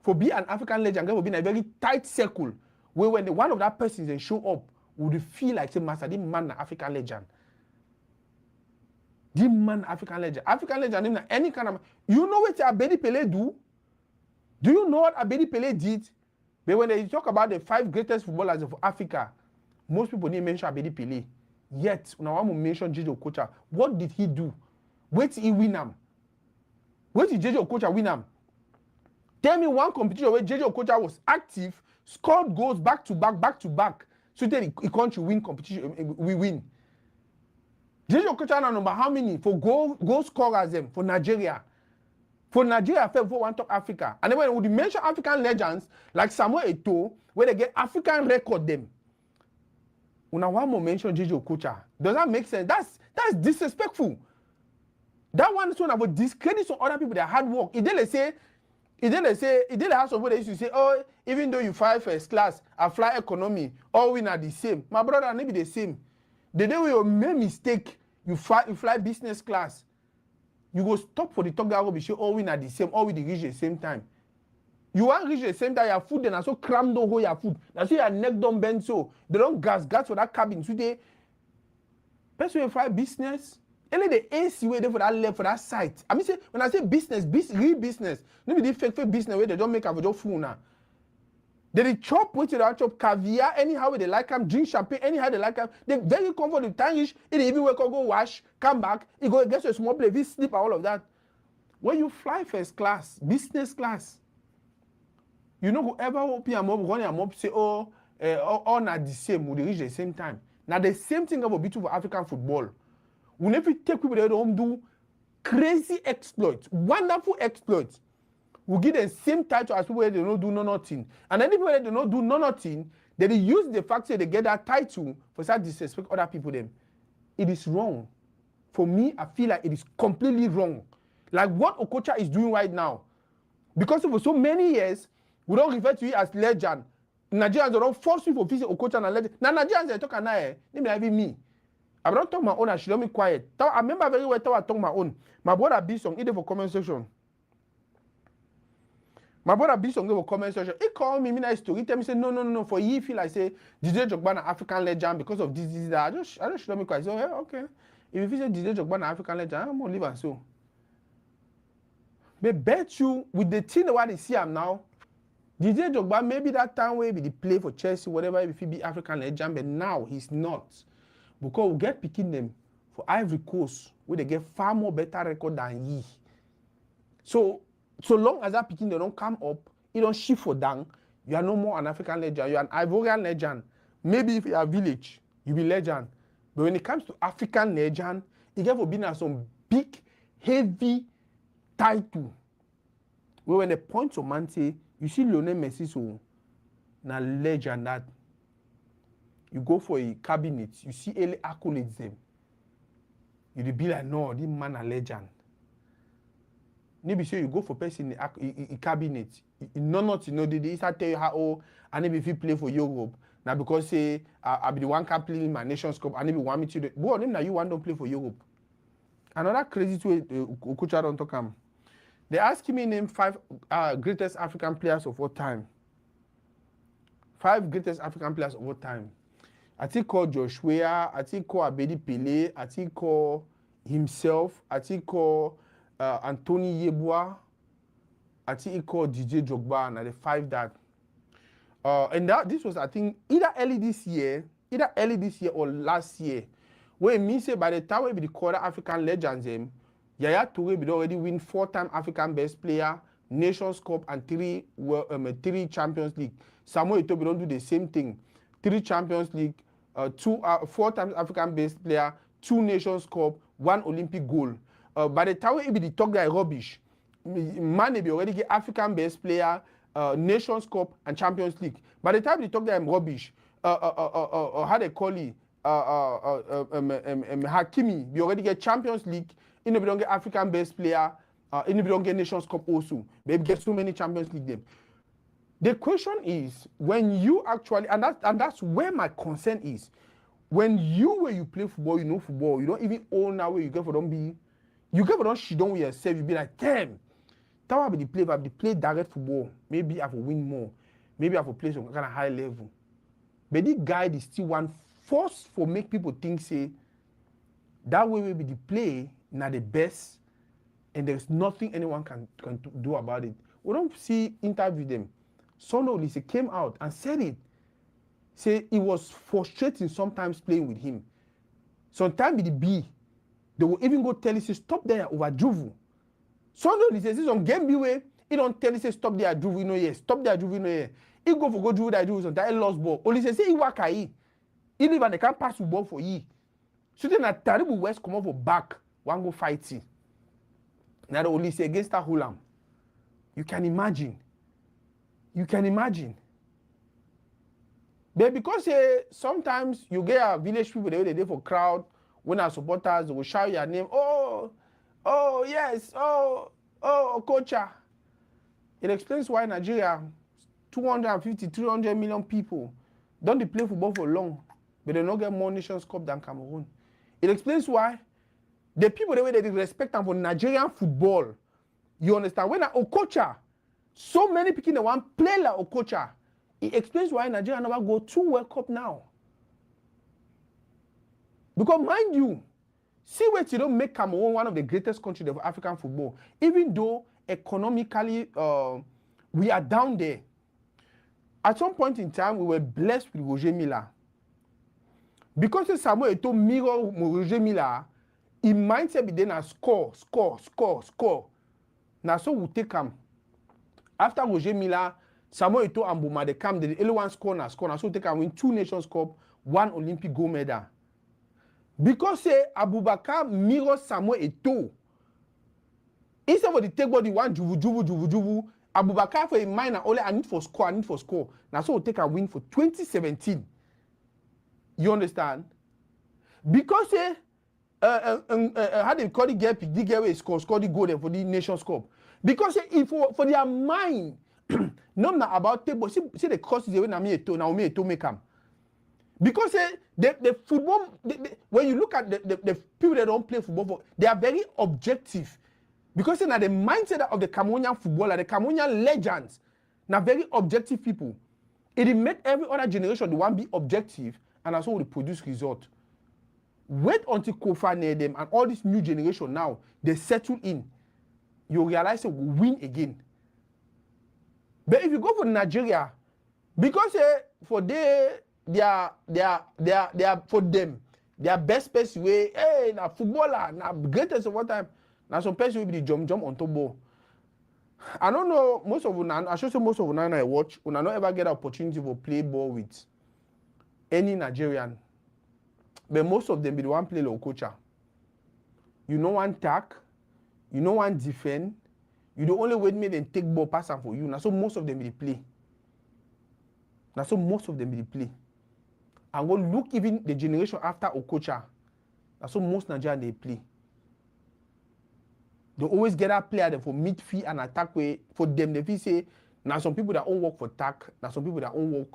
S1: For being an African legend, it get for being a very tight circle. Where when one of that persons they show up, would feel like say, master, this man an African legend. This man African legend. African legend, any kind of. You know what Abedi Pele do? Do you know what Abedi Pele did? But when they talk about the 5 greatest footballers of Africa, most people didn't mention Abedi Pele. Yet, now I'm going to mention JJ Okocha. What did he do? Where did he win them? Where did JJ Okocha win them? Tell me one competition where JJ Okocha was active, scored goals back to back. So then the country win competition, we win. JJ Okocha now number how many for goal scorers them for Nigeria? For Nigeria, for one top Africa. And then when we mention African legends like Samuel Eto'o, where they get African record them. Una one more mention JJ Okocha. Does that make sense? That's disrespectful. That one is one about discredit some other people that hard work. It didn't have somebody used to say, oh, even though you fly first class, I fly economy, all we are the same. My brother, maybe the same. The day we make mistake, you fly business class. You go stop for the top guy will be sure all we are the same, all we reach the same time. You want reach the same time, your food, then I so cram don't hold your food. That's why your neck don't bend so. They don't gas for that cabin today. Person you fly business, only the AC way there for that left for that site. I mean, say when I say business, real business, maybe the fake business where they don't make a job fool now. They chop which they chop caviar anyhow they like them, drink champagne anyhow they like them. They very comfortable. Time reach, it even wake up, go wash, come back, you go get a small place, we sleep and all of that. When you fly first class, business class, you know whoever open them up, run them up, say, all not the same, we reach the same time. Now the same thing about B2 for African football. We never take people that don't do crazy exploits, wonderful exploits. We give them same title as people that they don't do nothing. And any people that they don't do nothing, they use the fact that they get that title for such disrespect other people them. It is wrong. For me, I feel like it is completely wrong. Like what Okocha is doing right now. Because for so many years, we don't refer to it as legend. Nigerians don't force you for visit Okocha and legend. Now Nigerians they talk and they may have me. I don't talk my own and she don't be quiet. I remember very well I talk my own. My brother B-Song, he did for comment section. My brother B-Song gave a comment section. He called me, nice story. He tell me, say, no. For you feel like say DJ Jogba an African legend because of this, that. I just should me quiet. So yeah, okay. If you say DJ Jogba an African legend, I'm gonna leave and so. But bet you with the thing what they see him now, DJ Jogba maybe that time where he play for Chelsea, whatever, if he be African legend, but now he's not. Because we get picking them for Ivory Coast, where they get far more better record than ye. So long as that picking they don't come up, you don't shift for down, you are no more an African legend, you are an Ivorian legend. Maybe if you are village, you be legend. But when it comes to African legend, you get for being at some big, heavy title. Where when the point of man say, you see Lionel Messi so na legend that you go for a cabinet, you see early accolades them. You be like, no, this man a legend. Maybe say you go for person in cabinet, not you know they start tell you how and maybe if you play for Europe now because say I be the one can play in my Nations Cup and maybe want me to do. Boy, now you want don't play for Europe. Another crazy way Okocha don't talk am. They ask me name 5 greatest African players of all time. 5 greatest African players of all time. I think call Josh Weah, I think call Abedi Pele, I think call himself, I think call Anthony Yeboah, I think he called DJ Jogba, and the 5 that. And this was, I think, either early this year or last year, where it means by the time we be the quarter African legends, Yaya Toure be already win 4-time African best player, Nations Cup, and 3 Champions League. Samuel Eto'o don't do the same thing. 3 Champions League, 4 times African best player, 2 Nations Cup, 1 Olympic gold. By the time we be the talk guy rubbish, man be already get African best player, Nations Cup, and Champions League. By the time they talk guy rubbish, how they call it, Hakimi be already get Champions League. You know, we don't get African best player. You know, we don't get Nations Cup also. They get so many Champions League them. The question is, when you actually, and that's where my concern is. When you play football, you know football. You don't even own that way. You get for don't be. You get for don't shit down with yourself. You be like, damn. That will be the play. If I be play direct football, maybe I will win more. Maybe I will play some kind of high level. But this guy is still one force for make people think say that way will be the play. Not the best, and there's nothing anyone can do about it. We don't see interview them. Sono Olise came out and said it. Say it was frustrating sometimes playing with him. Sometimes with the B, they will even go tell you, say, stop there over Juvu. Sono Olise says some game B way, he don't tell you, say, stop there Juvu, you know, yes, stop there Juvu, you know, yeah. He go for go Juvu that Juvu, sometimes he lost ball. Olise say, he work at he. He live and they can't pass the ball for ye. So then a terrible West come over back. One go fighting. Now the Olise against that Hulam. You can imagine. But because sometimes you get a village people they do for crowd, when our supporters they will shout your name. Oh yes, Okocha. It explains why Nigeria, 250, 300 million people, don't they play football for long, but they don't get more Nations Cup than Cameroon. It explains why the people the way they respect them for Nigerian football. You understand? When Okocha, so many people that want play like Okocha, it explains why Nigeria never go to World Cup now. Because mind you, see where you don't make Cameroon one of the greatest countries of African football. Even though economically we are down there. At some point in time, we were blessed with Roger Milla. Because Samuel Eto'o mirror Roger Milla, he mindset be then a score. Now so we take him. After Roger Milla, Samuel Eto'o and Boma, they come, the only one score. Now so take him win 2 Nations Cup, 1 Olympic gold medal. Because Abubakar mirror Samuel Eto'o. Instead of the take body one juvu, Abubakar for a minor only I need for score. Now so we take a win for 2017. You understand? Because how they call the girl pick, the girl score the goal there for the Nations Cup. Because if for their mind, not about table, see the cost is the way Naomi Eto'o make them. Because the football, when you look at the people that don't play football, they are very objective. Because now the mindset of the Cameroonian footballer, the Cameroonian legends, now very objective people. It make every other generation the one be objective, and that's how we produce result. Wait until Kofa near them and all this new generation now, they settle in. You realize they will win again. But if you go for Nigeria, because for they are for them, their best person way, hey, na footballer, na greatest of all time. Now some person will be the jump on top ball. I don't know, most of you, I should say most of you I watch, when I don't ever get an opportunity to play ball with any Nigerian. But most of them be the one play like Okocha. You know one tack, you know one defend, you the only way me then take ball pass for you. Now so most of them be the play. Now so most of them be the play. And go look even the generation after Okocha. Now so most Nigerians they play. They always get that player for midfield and attack way. For them, they say, now some people that don't work for attack, now some people that don't work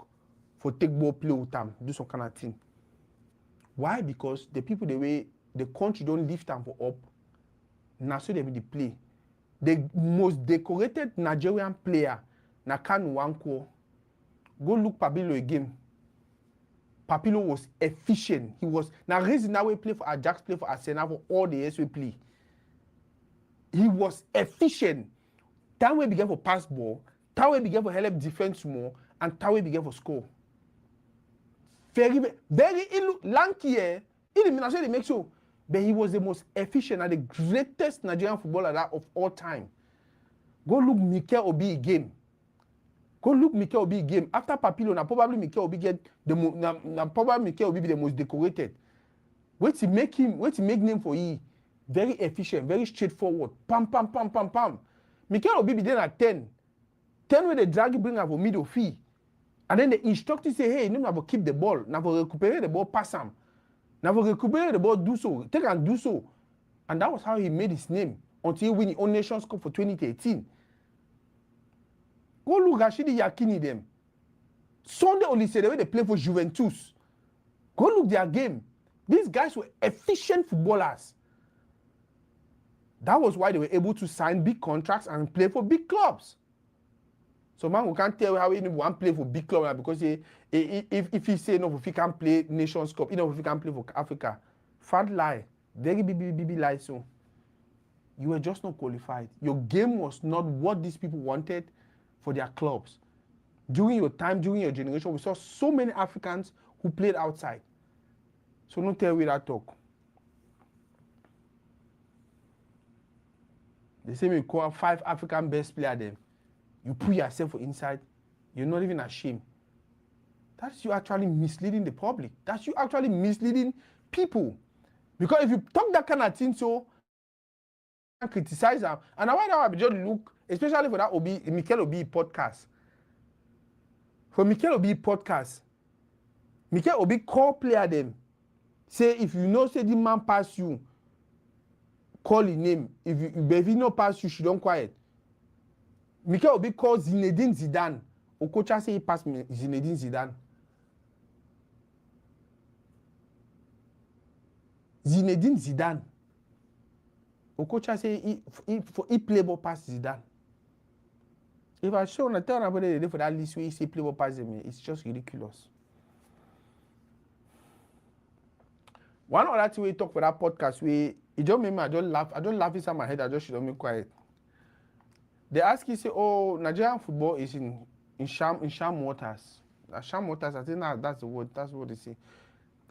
S1: for take ball, play with them, do some kind of thing. Why? Because the people, the way the country don't lift them for up, now so they will play. The most decorated Nigerian player, Nakanu Wanko, go look Papilo again. Papilo was efficient. He was, now reason that we play for Ajax, play for Arsenal, for all the years we play. He was efficient. That way began for pass ball, that way began for help defense more, and that way began for score. Very lanky, he didn't make sure. But he was the most efficient and the greatest Nigerian footballer of all time. Go look Mikel Obi again. After Papilo, now probably Mikel Obi get Mikel Obi be the most decorated. Wait to make name for you. Very efficient, very straightforward. Pam. Mikel Obi be there at 10. 10 where the drag bring up for middle fee. And then the instructor say, hey, you never to keep the ball. Now for recuperate the ball, pass him. Now for recuperate the ball, do so. Take and do so. And that was how he made his name until he win the own Nations Cup for 2013. Go look Rashidi Yakini them. Sunday only said the way they play for Juventus. Go look their game. These guys were efficient footballers. That was why they were able to sign big contracts and play for big clubs. So man, we can't tell how anyone play for big club because if he say no, if he can't play Nations Cup, if he can't play for Africa, fat lie, very big lie. So you were just not qualified. Your game was not what these people wanted for their clubs. During your time, during your generation, we saw so many Africans who played outside. So don't tell me that talk. They say we call 5 African best players them. You put yourself inside, you're not even ashamed. That's you actually misleading the public. That's you actually misleading people. Because if you talk that kind of thing, so and criticize them, and I want to just look, especially for that Mikel Obi podcast. For Mikel Obi podcast, Mikel Obi call player them. Say if you know say the man pass you, call his name. If you not pass you, she don't quiet. Mikel Obi called Zinedine Zidane. Okocha say he passed Zinedine Zidane. Zinedine Zidane. Okocha say he play ball pass Zidane. If I show and tell about it for that list where he say play ball pass him, it's just ridiculous. One other thing we talk for that podcast where it just made me I don't laugh inside my head, I just should me quiet. They ask you say, oh, Nigerian football is in in sham waters. Sham waters, I think that's the word. That's what they say.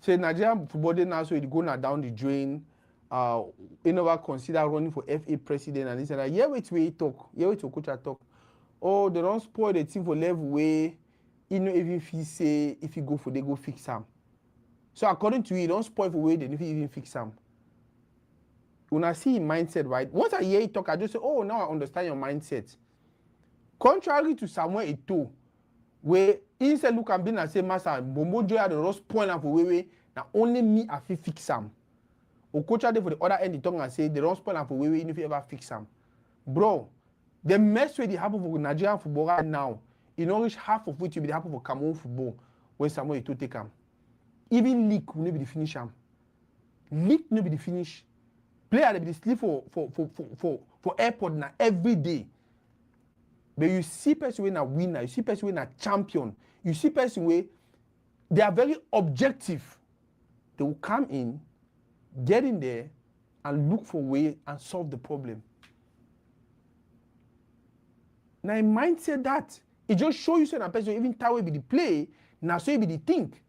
S1: Say Nigerian football they now so it go now down the drain. You never consider running for FA president and this and that. Yeah, wait we talk. Yeah, wait Okocha talk. Oh, they don't spoil the team for level way. You know, even if he say if you go for they go fix him. So according to you, don't spoil for way then if you even fix him. When I see his mindset, right? Once I hear you talk, I just say, oh, now I understand your mindset. Contrary to Samuel Eto'o, where instead look and be and say, Master, Momojo had the just point out for way, now only me I fit fix him. Okocha dey for the other end, the tongue and say, they don't spoil him for way, even if you ever fix him. Bro, the mess where they happen for Nigerian football right now, in English, half of which will be happen for Cameroon football, when Samuel Eto'o take him. Even league will not be the finish him. League will not be the finish. Player they be sleep for airport now every day. But you see person when a winner, you see person when a champion, you see person where they are very objective. They will come in, get in there, and look for a way and solve the problem. Now in mindset that it just show you that person even that way be the play, now so it be the think.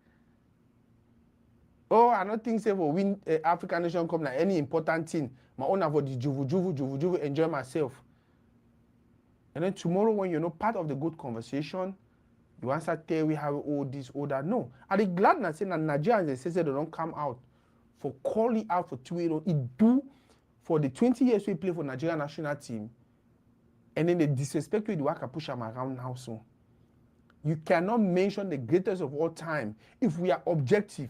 S1: Oh, I don't think say for win African nation come like any important thing. My own for the juvu, enjoy myself. And then tomorrow when you're not part of the good conversation, you answer tell we have all this, all that. No. I'd be glad not saying that Nigerians say they don't come out for calling out for 2 years. It do for the 20 years we play for Nigerian national team. And then they disrespect you, the work I push them around now soon. You cannot mention the greatest of all time if we are objective.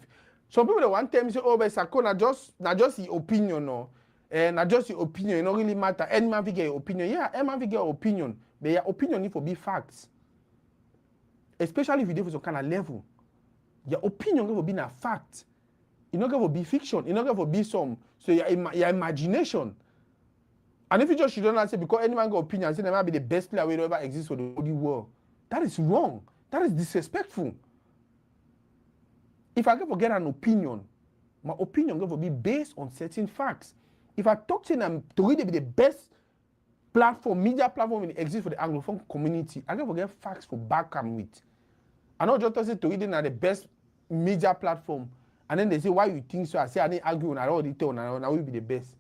S1: Some people that one time say, oh, but Sako, not just the opinion, no. Not just the opinion, it don't really matter. Any man will get your opinion. Yeah, any man will get your opinion. But your opinion need to be facts. Especially if you do for some kind of level. Your opinion will be a fact. It's not going to be fiction. It's not going to be some, so your imagination. And if you just shouldn't say, because any man got opinion, say they might be the best player will ever exist for the whole world. That is wrong. That is disrespectful. If I can forget an opinion, my opinion will be based on certain facts. If I talk to them to really be the best platform, media platform that exists for the Anglophone community, I can forget facts for back and with. I know just say to read are the best media platform, and then they say why you think so. I say I didn't argue on I already tell and I will be the best.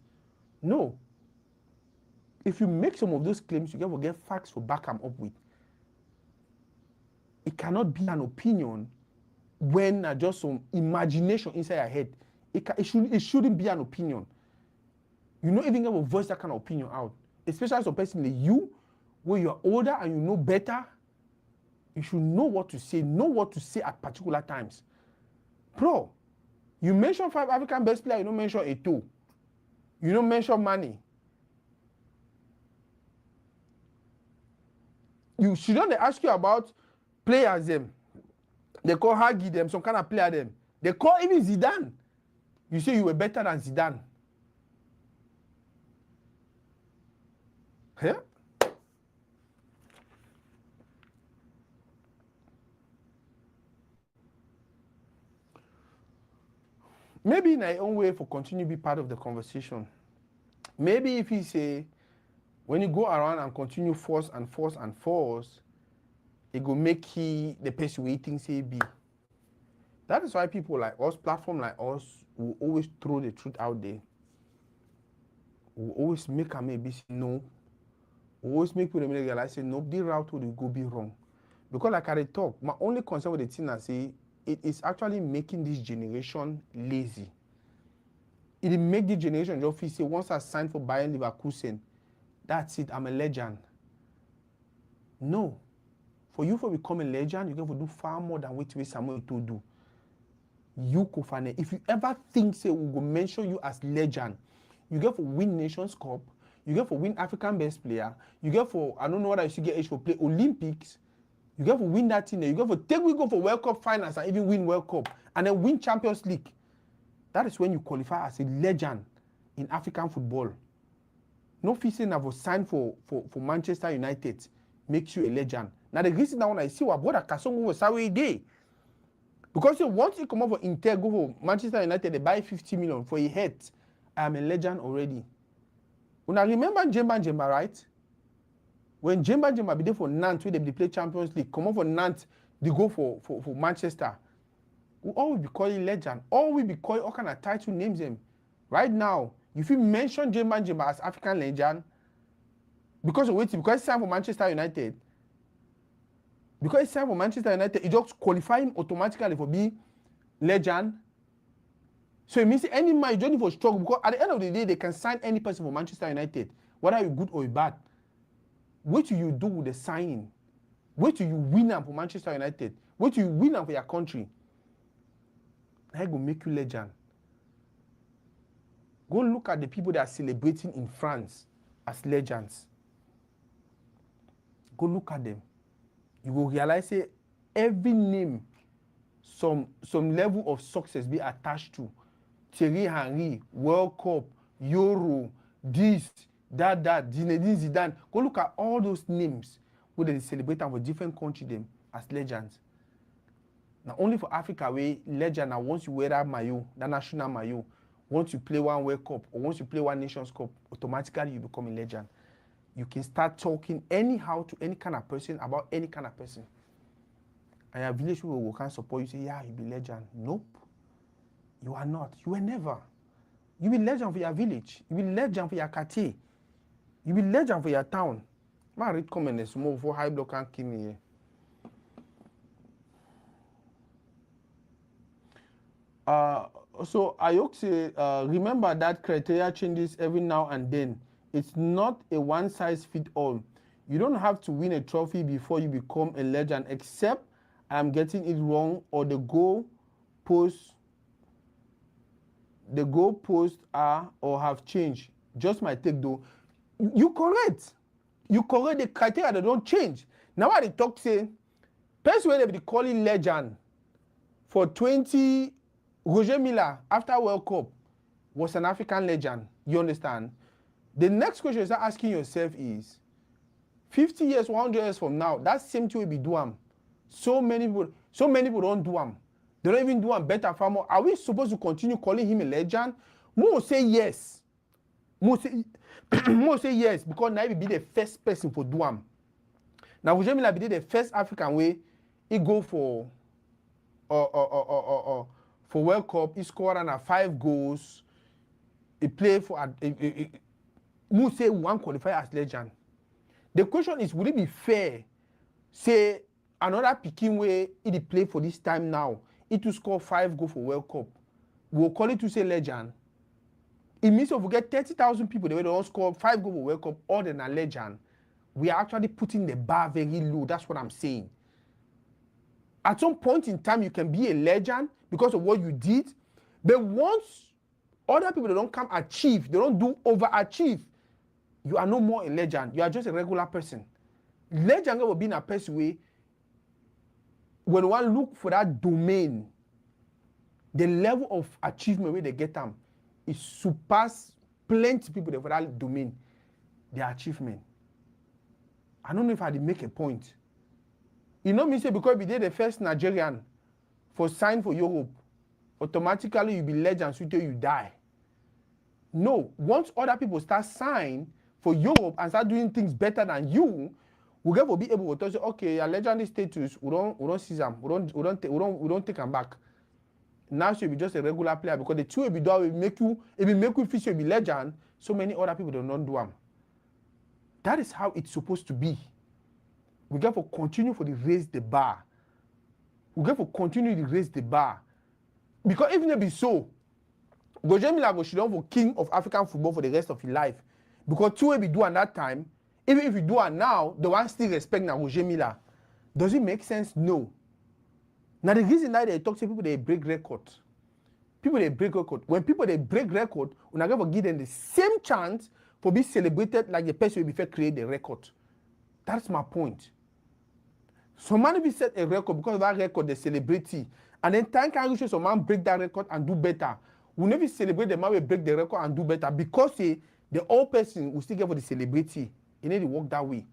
S1: No. If you make some of those claims, you can forget facts for back and up with. It cannot be an opinion when just some imagination inside your head. It shouldn't be an opinion. You not even going to voice that kind of opinion out. Especially as a person like you, where you're older and you know better, you should know what to say at particular times. Bro, you mention 5 African best players, you don't mention Eto'o. You don't mention money. You shouldn't ask you about players them. They call Hagi them, some kind of player them. They call even Zidane. You say you were better than Zidane. Yeah? Maybe in our own way for continue to be part of the conversation. Maybe if you say, when you go around and continue force, it will make he the person we think say be. That is why people like us, platform like us, will always throw the truth out there. Will always make a maybe say no. Will always make people realize say no, the route will go be wrong. Because like I talk, my only concern with the thing I say, it is actually making this generation lazy. It make the generation just feel say once I sign for Bayern Leverkusen, that's it, I'm a legend. No. For you to become a legend, you're going to do far more than what Samuel Eto'o do. You, Kofane, if you ever think say we will mention you as legend, you get for win Nations Cup, you get for win African best player, you get for, I don't know what I should get age for play Olympics, you get for win that thing there, you get for take we go for World Cup finals and even win World Cup, and then win Champions League. That is when you qualify as a legend in African football. No fixing never signed for Manchester United makes you a legend. Now the reason that when I see what brother Kasongo was how day. Because once you come over Inter go for Manchester United, they buy 50 million for a head. I am a legend already. When I remember Jemba, right? When Jemba be there for Nantes, where they play Champions League, come on for Nantes, they go for Manchester. All we be calling legend. All we be calling all kind of title names them. Right now, if you mention Jemba as African legend, because it's time for Manchester United. Because it's time for Manchester United, it just qualify him automatically for being legend. So it means any man you don't need for struggle, because at the end of the day, they can sign any person for Manchester United, whether you're good or you're bad. What do you do with the signing? What do you win them for Manchester United? What do you win them for your country? That will make you legend. Go look at the people that are celebrating in France as legends. Go look at them. You will realize say every name some level of success be attached to. Thierry Henry, World Cup, Euro, this, that, Zinedine Zidane. Go look at all those names where they celebrate them for different countries them as legends. Now only for Africa where legend now once you wear that maillot, that national maillot, once you play one World Cup or once you play one Nations Cup, automatically you become a legend. You can start talking anyhow to any kind of person about any kind of person. And your village people will can't support you, say, yeah, you be legend. Nope. You are not. You were never. You be legend for your village. You be legend for your quartier. You be legend for your town. I read comments more for high block and kill me here. So Ayok say, remember that criteria changes every now and then. It's not a one-size-fits-all. You don't have to win a trophy before you become a legend, except I'm getting it wrong or the goalposts are or have changed. Just my take though. You correct. You correct the criteria, they don't change. Now what they talk say, person when they call it legend for 20, Roger Milla after World Cup was an African legend. You understand? The next question you start asking yourself is, 50 years, 100 years from now, that same thing will be doing. So many people don't do them. They don't even do them better far more. Are we supposed to continue calling him a legend? More say yes. More say yes, because now he be the first person for do them. Now Roger Milla be the first African way he go for World Cup. He scored 5 goals. He played for Mu say one qualify as legend. The question is, would it be fair? Say another picking way he play for this time now. He to score 5 goals for World Cup. We'll call it to say legend. It means if we get 30,000 people they don't score 5 goals for World Cup, all than a legend. We are actually putting the bar very low. That's what I'm saying. At some point in time, you can be a legend because of what you did. But once other people they don't come achieve, they don't do overachieve, you are no more a legend. You are just a regular person. Legend will be in a person way when one look for that domain, the level of achievement where they get them is surpass plenty people for that domain, their achievement. I don't know if I did make a point. You know me say because we did the first Nigerian for sign for Europe, automatically you be legend until you die. No, once other people start sign for Europe and start doing things better than you, we will be able to say, okay, your legendary status, we don't see them, we don't take them back. Now you'll be just a regular player because the two will be done will make you feel you'll be legend. So many other people do not do them. That is how it's supposed to be. We got to continue to raise the bar. We got to continue to raise the bar. Because even if it be so, Roger Milla should be king of African football for the rest of his life. Because two will be doing that time, even if you do it now, the one still respect now Roger Milla. Does it make sense? No. Now the reason that they talk to people, they break record. People they break record. When people they break record, we're not going to give them the same chance for be celebrated like the person will be create the record. That's my point. Some man will set a record because of that record, the celebrity. And then time can reach some man break that record and do better. We never celebrate the man will break the record and do better because the old person will still get for the celebrity. You need to work that way.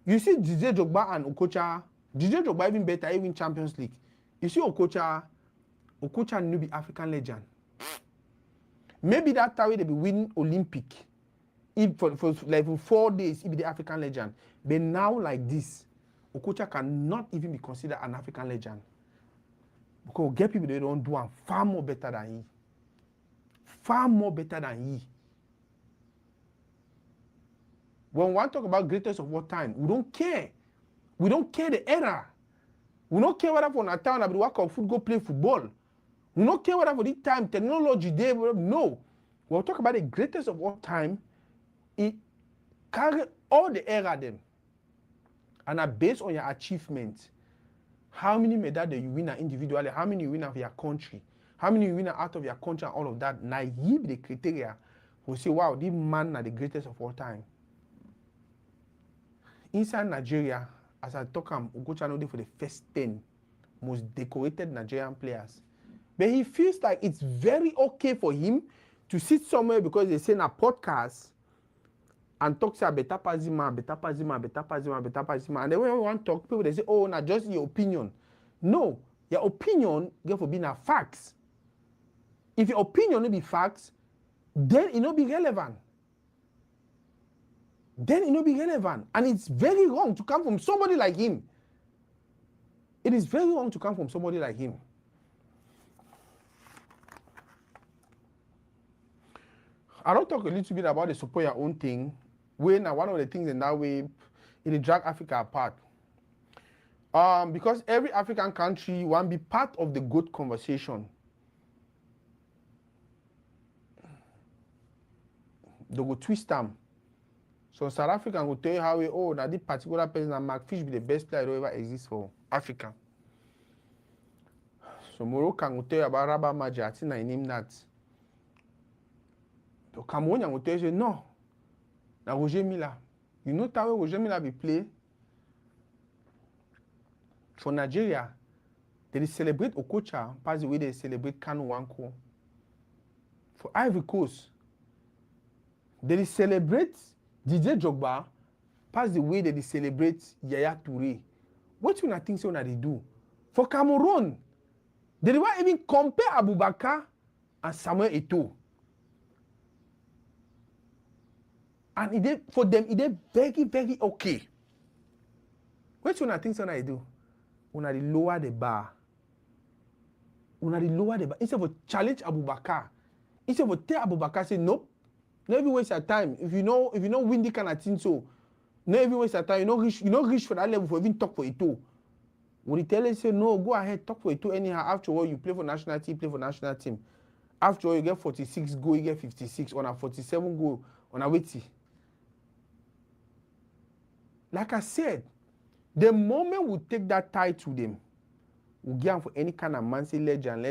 S1: You see DJ Drogba and Okocha. DJ Drogba even better, even Champions League. You see Okocha need to be African legend. Maybe that time they be winning Olympic. If for 4 days, he be the African legend. But now, like this, Okocha cannot even be considered an African legend. Because we get people that don't do far more better than he. Far more better than he. When we want to talk about greatest of all time, we don't care. We don't care the era. We don't care whether for a town that we work on foot, go play football. We don't care whether for this time, technology, day, no. When we talk about the greatest of all time, it carry all the era them. And are based on your achievements. How many medals do you win individually? How many you win of your country? How many you win out of your country and all of that? Now, give the criteria. We say, wow, this man is the greatest of all time. Inside Nigeria, as I talk, Okocha know for the first 10 most decorated Nigerian players. But he feels like it's very okay for him to sit somewhere because they say in a podcast and talk say better pazima. And then when we want to talk, people they say, oh, not just your opinion. No, your opinion get for being a facts. If your opinion will be facts, then it will be relevant. And it's very wrong to come from somebody like him. It is very wrong to come from somebody like him. I don't talk a little bit about the support your own thing. When one of the things in that way, it drag Africa apart. Because every African country want to be part of the good conversation. They go twist them. So South African will tell you how that this particular person, Mark Fish, be the best player that ever exists for Africa. So Moroccan will tell you about Rabah Maja, I think I name that. The Cameroonian will tell you, no, now Roger Milla. You know how Roger Milla be play? For Nigeria, they celebrate Okocha past the way they celebrate Kanu Wanko. For Ivory Coast, they celebrate DJ Jogba past the way they celebrate Yaya Toure. What do you think so that they do? For Cameroon, they don't even compare Abubakar and Samuel Eto'o. And for them, it is very, very okay. What do you think so that they do? When they lower the bar. Instead of challenge Abubakar, instead of tell Abubakar, say, nope, not even waste your time. If you know win the kind of thing, so not even waste your time. You not reach for that level for even talk for Eto'o. When you tell them, say, no, go ahead, talk for Eto'o anyhow. After all, you play for national team, After all, you get 46 goal, you get 56. On a 47 goal, on a weighty. Like I said, the moment we take that tie to them, we give them for any kind of man say legend.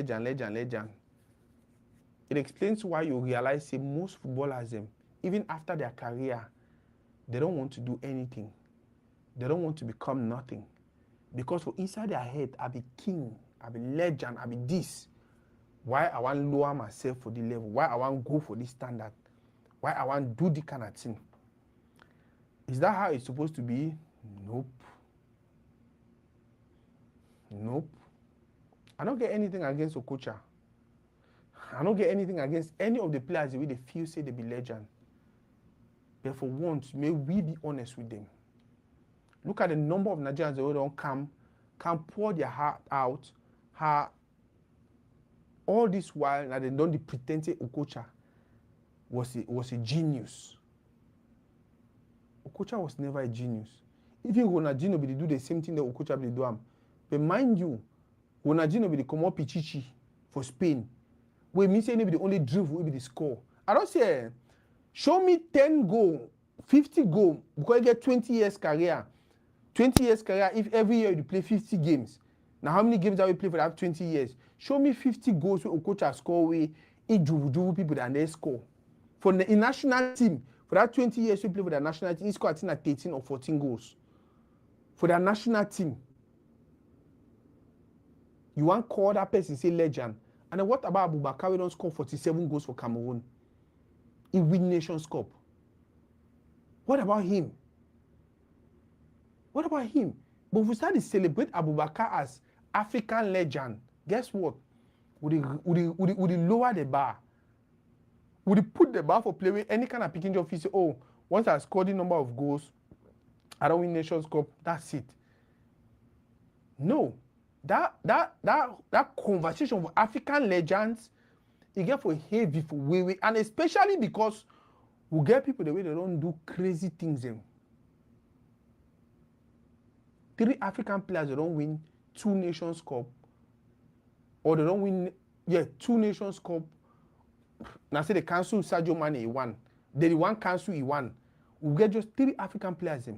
S1: It explains why you realize say most footballers them, even after their career, they don't want to do anything. They don't want to become nothing. Because for inside their head, I be king, I be legend, I be this. Why I want to lower myself for the level? Why I want to go for this standard? Why I want to do the kind of thing? Is that how it's supposed to be? Nope. I don't get anything against Okocha. I don't get anything against any of the players the way they feel say they be legend. But for once, may we be honest with them. Look at the number of Nigerians that don't come pour their heart out. All this while that they don't pretend say Okocha was a genius. Okocha was never a genius. Even Ronaldinho be do the same thing that Okocha be do. But mind you, Ronaldinho be come up Pichichi for Spain. We mean say be the only dribble will be the score. I don't say show me 10 goal, 50 goal because you get 20 years career. 20 years career if every year you play 50 games. Now how many games have we play for that 20 years? Show me 50 goals where Okocha score where he dribble people that they score. For the national team, for that 20 years we play for the national team, he scored 13 or 14 goals. For the national team. You want to call that person say legend. And then what about Abubakar? We don't score 47 goals for Cameroon. He win Nations Cup. What about him? But if we start to celebrate Abubakar as African legend, guess what? Would lower the bar? Would put the bar for play with any kind of picking job? Say, oh, once I scored the number of goals, I don't win Nations Cup. That's it. No. That conversation of African legends, you get for heavy for way, and especially because we get people the way they don't do crazy things. 3 African players they don't win 2 Nations Cup, or they don't win 2 Nations Cup. Now say they cancel Sadio Mane he won. They want cancel he won. We get just 3 African players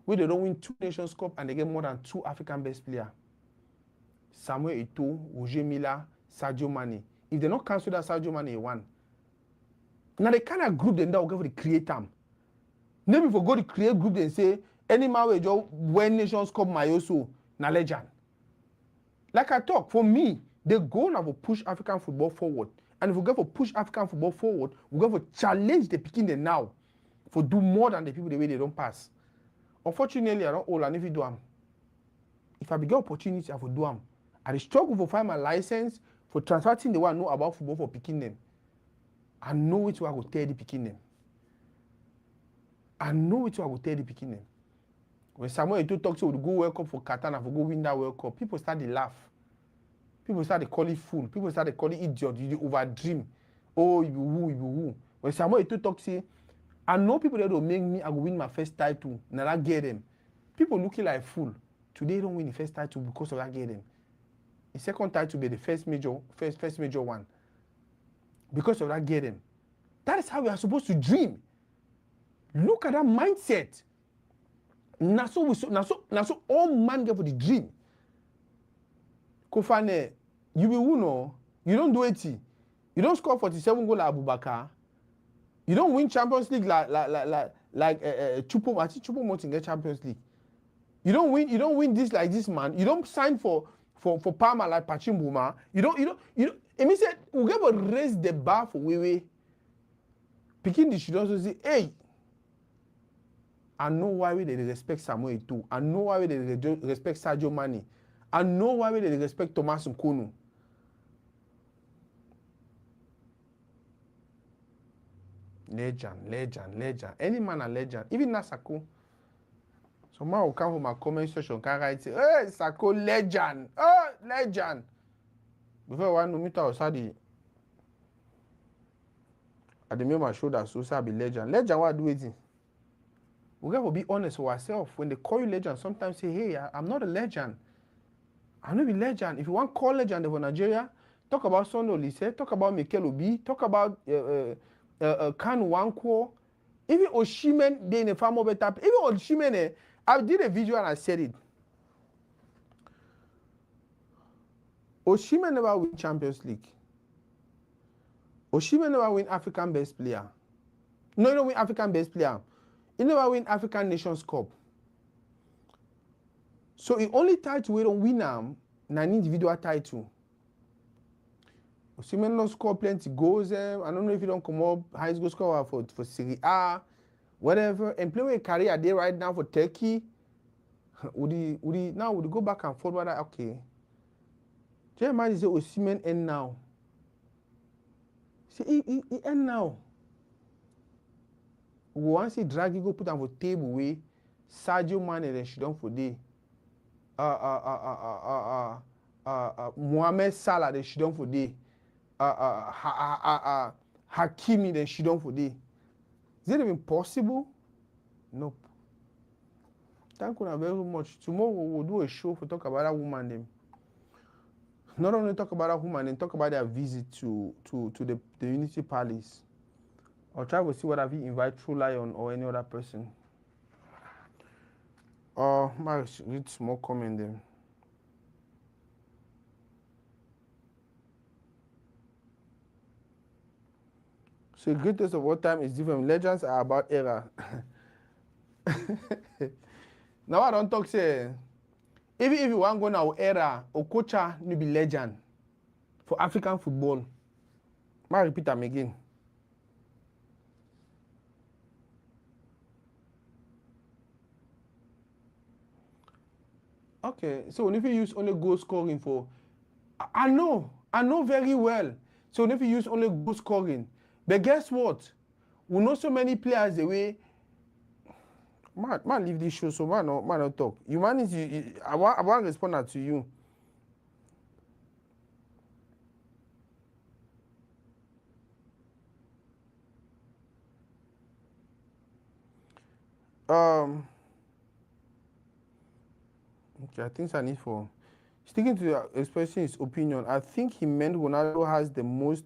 S1: where they don't win 2 Nations Cup and they get more than 2 African best players. Samuel Eto'o, Roger Milla, Sadio Mane. If they not cancel that Sadio Mane he won. Now the kind of group then that will go for the create them. Maybe if we go to create group and say any man will just win Nations Cup my also na legend. Like I talk, for me, the goal now to push African football forward. And if we go for push African football forward, we go for challenge the picking them now for do more than the people the way they don't pass. Unfortunately, I don't all and if you do them. If I get opportunity, I will do them. I struggle for find my license for transferring the one I know about football for picking them. I know which one I will tell the picking them. I know which one I will tell the picking them. When Samuel Eto'o talks about go World Cup for Qatar and for go win that World Cup, people start to laugh. People start to call it fool. People start to call it idiot. You overdream. Oh, you woo. When Samuel Eto'o talks, say, I know people that will make me, I will win my first title. Now I get them. People looking like fool. Today don't win the first title because of that get them. The second title be the first major one. Because of that get them. That is how we are supposed to dream. Look at that mindset. Now so all man get for the dream. Kofane, you will win. You don't do 80. You don't score 47 goals like Abubakar. You don't win Champions League like Chupo. I think Chupo Moting get Champions League. You don't win this like this man. You don't sign for Parma like Pachimbuma. You don't. It means that we get to raise the bar for Wewe. Picking the should also say, hey, I know why they respect Samuel Eto'o. I know why they respect Sadio Mane. I know why they respect Thomas Nkono. Legend. Any man a legend. Even na Sako. Someone will come from my comment section can write, hey, Sako, legend. Oh, legend. Before 1 minute I was at the make my shoulder so say I be legend. Legend what do it? We got to be honest with ourselves. When they call you legend, sometimes say, hey, I'm not a legend. I'm not a legend. If you want to call legend for Nigeria, talk about Sondo Lise, talk about Mikel Obi, talk about Kanu Wankwo. Even Oshimen, they in a far more better. Even Oshimen, I did a video and I said it. Oshimen never win Champions League. Oshimen never win African Best Player. No, he don't win African Best Player. He never win African Nations Cup. So the only title we don't win an individual title. Osimhen don't score plenty goals. I don't know if you don't come up highest goal scorer for Serie A, whatever. And play with a career there right now for Turkey. Would he go back and forth? Okay. Just imagine say Osimhen end now. See, he end now. We want to see Draghi go put on for table way. Sadio Mane then she don't for day. Mohamed Salah then she don't for day. Hakimi then she don't for day. Is it even possible? Nope. Thank you very much. Tomorrow we'll do a show for talk about that woman them. Not only talk about that woman and talk about their visit to the Unity Palace. I'll try to see what have you invite True Lion or any other person. Might read small comment then. So greatest of all time is different. Legends are about era. Now I don't talk say. Even if you want to go now era, Okocha will be legend for African football. I repeat them again. Okay, so if you use only goal scoring for, I know very well. So if you use only goal scoring, but guess what? We know so many players the way. Man, leave this show, so man not talk. You man is I want to respond to you. Okay, I think I need for sticking to expressing his opinion. I think he meant Ronaldo has the most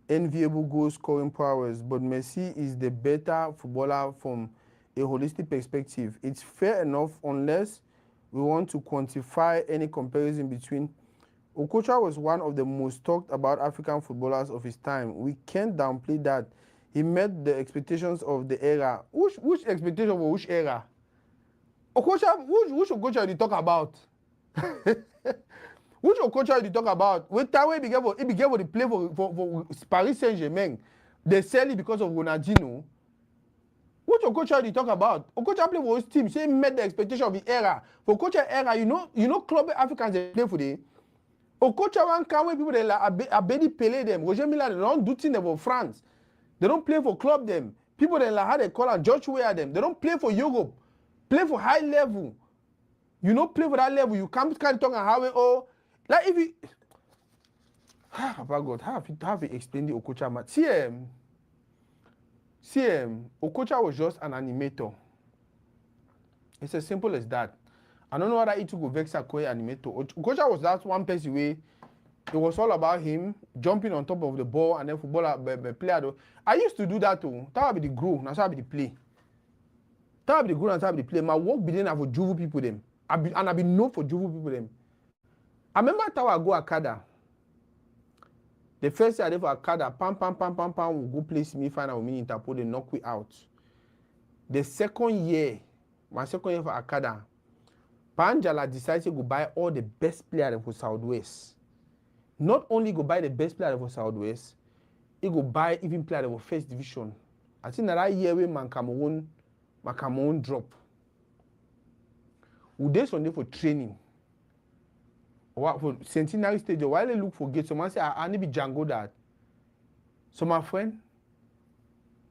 S1: enviable goal scoring powers, but Messi is the better footballer from a holistic perspective. It's fair enough unless we want to quantify any comparison between. Okocha was one of the most talked about African footballers of his time. We can't downplay that. He met the expectations of the era. Which expectation for which era? Okocha, which Okocha did you talk about? Which Okocha did you talk about? When time he began to play for Paris Saint-Germain, they sell it because of Ronaldinho. Which Okocha did you talk about? Okocha played for his team. Say he met the expectation of the era. For Okocha era, you know club Africans they play for them. Okocha one can where people they like Abedi Pele them. Roger Milla they don't do things for France. They don't play for club them. People they like how they call and George Weah them. They don't play for Europe. Play for high level. You know play for that level. You can't talk and how like if you God, how have you explained the Okocha match? Okocha was just an animator. It's as simple as that. I don't know whether it took vex Akoye animator. Okocha was that one person way. It was all about him jumping on top of the ball and then footballer player. I used to do that too. That would be the grow. That's how be the play. That would be the grow and that would be the play. My work be then for Juvu people them. I be known for Juvu people them. I remember how I go Akada. The first year I did for Akada, pam, will go play semi-final with me in Interpol, they knock me out. The second year, my second year for Akada, Panjala decided to go buy all the best players for Southwest. Not only go buy the best players for Southwest, he go buy even players for First Division. I think that year when my Cameroon drop. We did Sunday for training. For centenary stage, while they look for gate, someone say, I need to be Django that. So my friend,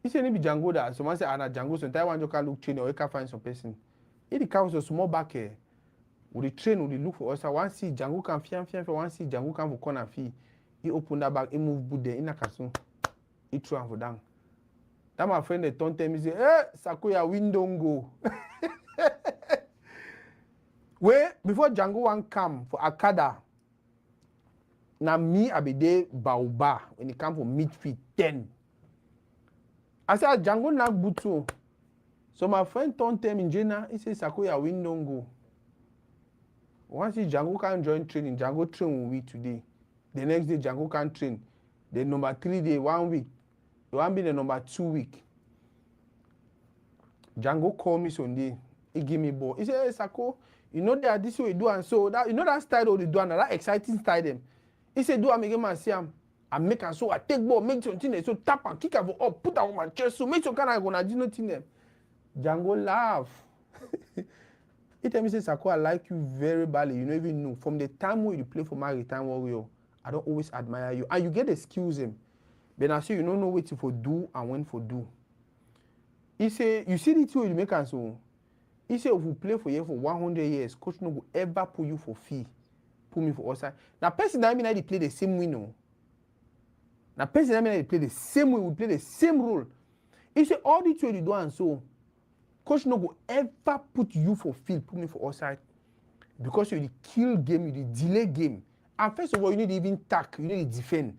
S1: he said, I need to be Django that. Someone say, I need Django, so I want to look training or you can find some person. If the car was a small back here, would the train, would they look for us? I want to see Django can fear, one see Django can for corner fee. He opened that bag, he moved boot there in a castle. He threw him for down. That my friend, they turned him, he said, hey, Sakoya, window go. Where before Django one come for Akada, now me I be there Baoba when it come for midfield 10. I said Django not good too. So my friend turned him in Jena, he says Sakoya win don't go. Once Django can join training, Django train with we today. The next day Django can train. The number 3 day, 1 week. It won't be the number 2 week. Django called me Sunday. He give me ball. He said, hey, Sako, you know that this way you do and so that you know that style they do and that exciting style them. He said, do I make him and see him? I make and so I take ball, make something so tap and kick her up, put her on my chest, so make some kind of gonna do nothing them. Django laugh. He tell me say Sako, I like you very badly. You don't even know. From the time when you play for Maritime Warrior, I don't always admire you. And you get the skills him. But I say you don't know what for do and when for do. He say, you see the two you make and so. He said, if we play for you for 100 years, coach no go ever put you for fee. Put me for outside. Now, person that mean they play the same way, no. Now, person that mean they play the same way, we play the same role. He said, all the two you do and so, coach no go ever put you for field, put me for outside. Because you the kill game, you the delay game. And first of all, you need to even tack, you need to defend.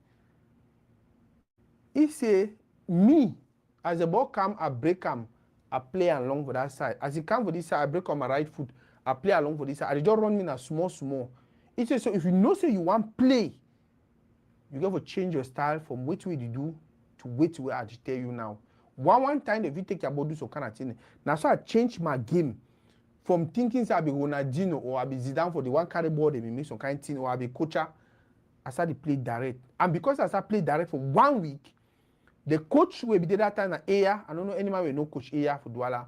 S1: He say, me, as the ball come, I break him. I play along for that side. As he come for this side, I break on my right foot. I play along for this side. I just run me in a small. He says, so if you know say you want play, you got to change your style from which way you do to which way I just tell you now. One time if you take your body so kind of thing. Now so I change my game from thinking say I be Ronaldinho or I be Zidane for the one carry ball they make some kind of thing or I be Okocha. I started to play direct. And because I started play direct for 1 week, the coach will be there that time at Aya. I don't know anyone will know coach Aya for Douala.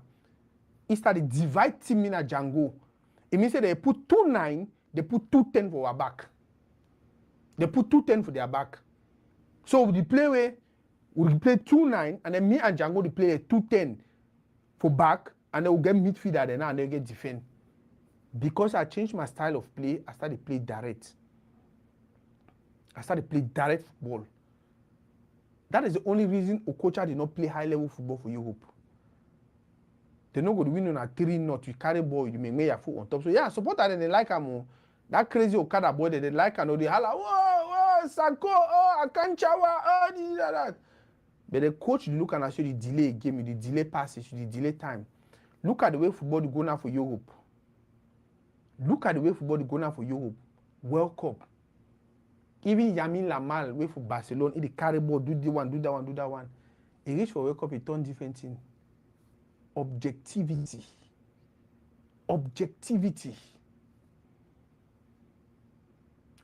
S1: He started divide team in a Django. It means that they put 2-9, they put 2-10 for our back. They put 2-10 for their back. So the play 2-9, and then me and Django they play a 2-10 for back, and they will get midfielder then and they'll get defend. Because I changed my style of play, I started play direct. I started play direct football. That is the only reason Okocha did not play high-level football for Europe. They're not going to win on a 3-0. You carry ball, you may make your foot on top. So yeah, supporters they like him. That crazy Okada boy, they like him. They holla, whoa, Sanko, oh, Akanchawa, oh, this, that. But the coach look and show the delay game, the delay passes, the delay time. Look at the way football is going now for Europe. Look at the way football is going now for Europe. World Cup. Even Yamin Lamal, way for Barcelona, he carry ball, do the one, do that one, do that one. He reach for World Cup, he turn different thing. Objectivity. Objectivity.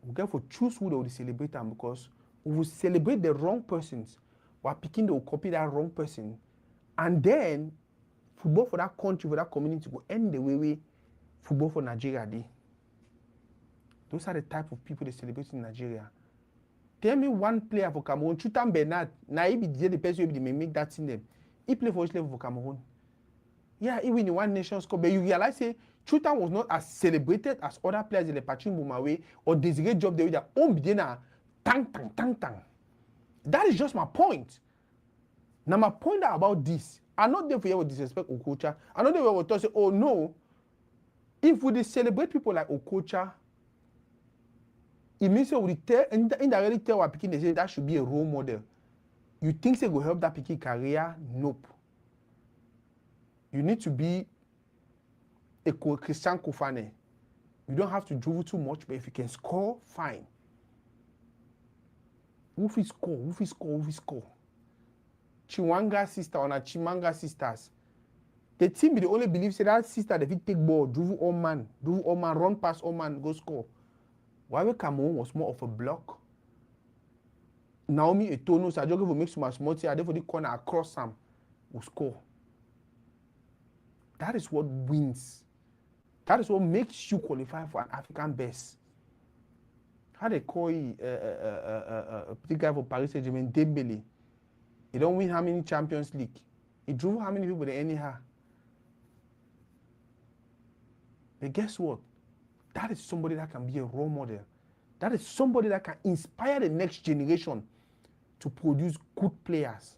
S1: We get for choose who they will celebrate them because we will celebrate the wrong persons. We are picking, they will copy that wrong person. And then football for that country, for that community will end the way football for Nigeria did. Those are the type of people they celebrate in Nigeria. Tell me one player for Cameroon, Chutan Bernard, now he be the person who may make that in them. He play for which level for Cameroon? Yeah, he win the One Nations Cup, but you realize say Chutan was not as celebrated as other players in the Patrick Bumawe or Desiree Job with their own beginner. Tang. That is just my point. Now my point about this, I'm not there for you to disrespect Okocha. I'm not there for you to say, oh no, if we celebrate people like Okocha, it means that we indirectly tell our Peking, they say that should be a role model. You think they will help that Peking career? Nope. You need to be a Christian Kofane. You don't have to dribble too much, but if you can score, fine. Who score? Chiwanga sister or Chimanga sisters. The team they only believe say that sister they fit take ball, dribble all man, run past all man, go score. Why Cameroon was more of a block. Naomi Etono, Sajogo will make so much more for the corner across Sam will score. That is what wins. That is what makes you qualify for an African best. How they call the guy for Paris Saint-Germain, Dembele. He don't win how many Champions League? He drew how many people they anyhow? But guess what? That is somebody that can be a role model. That is somebody that can inspire the next generation to produce good players.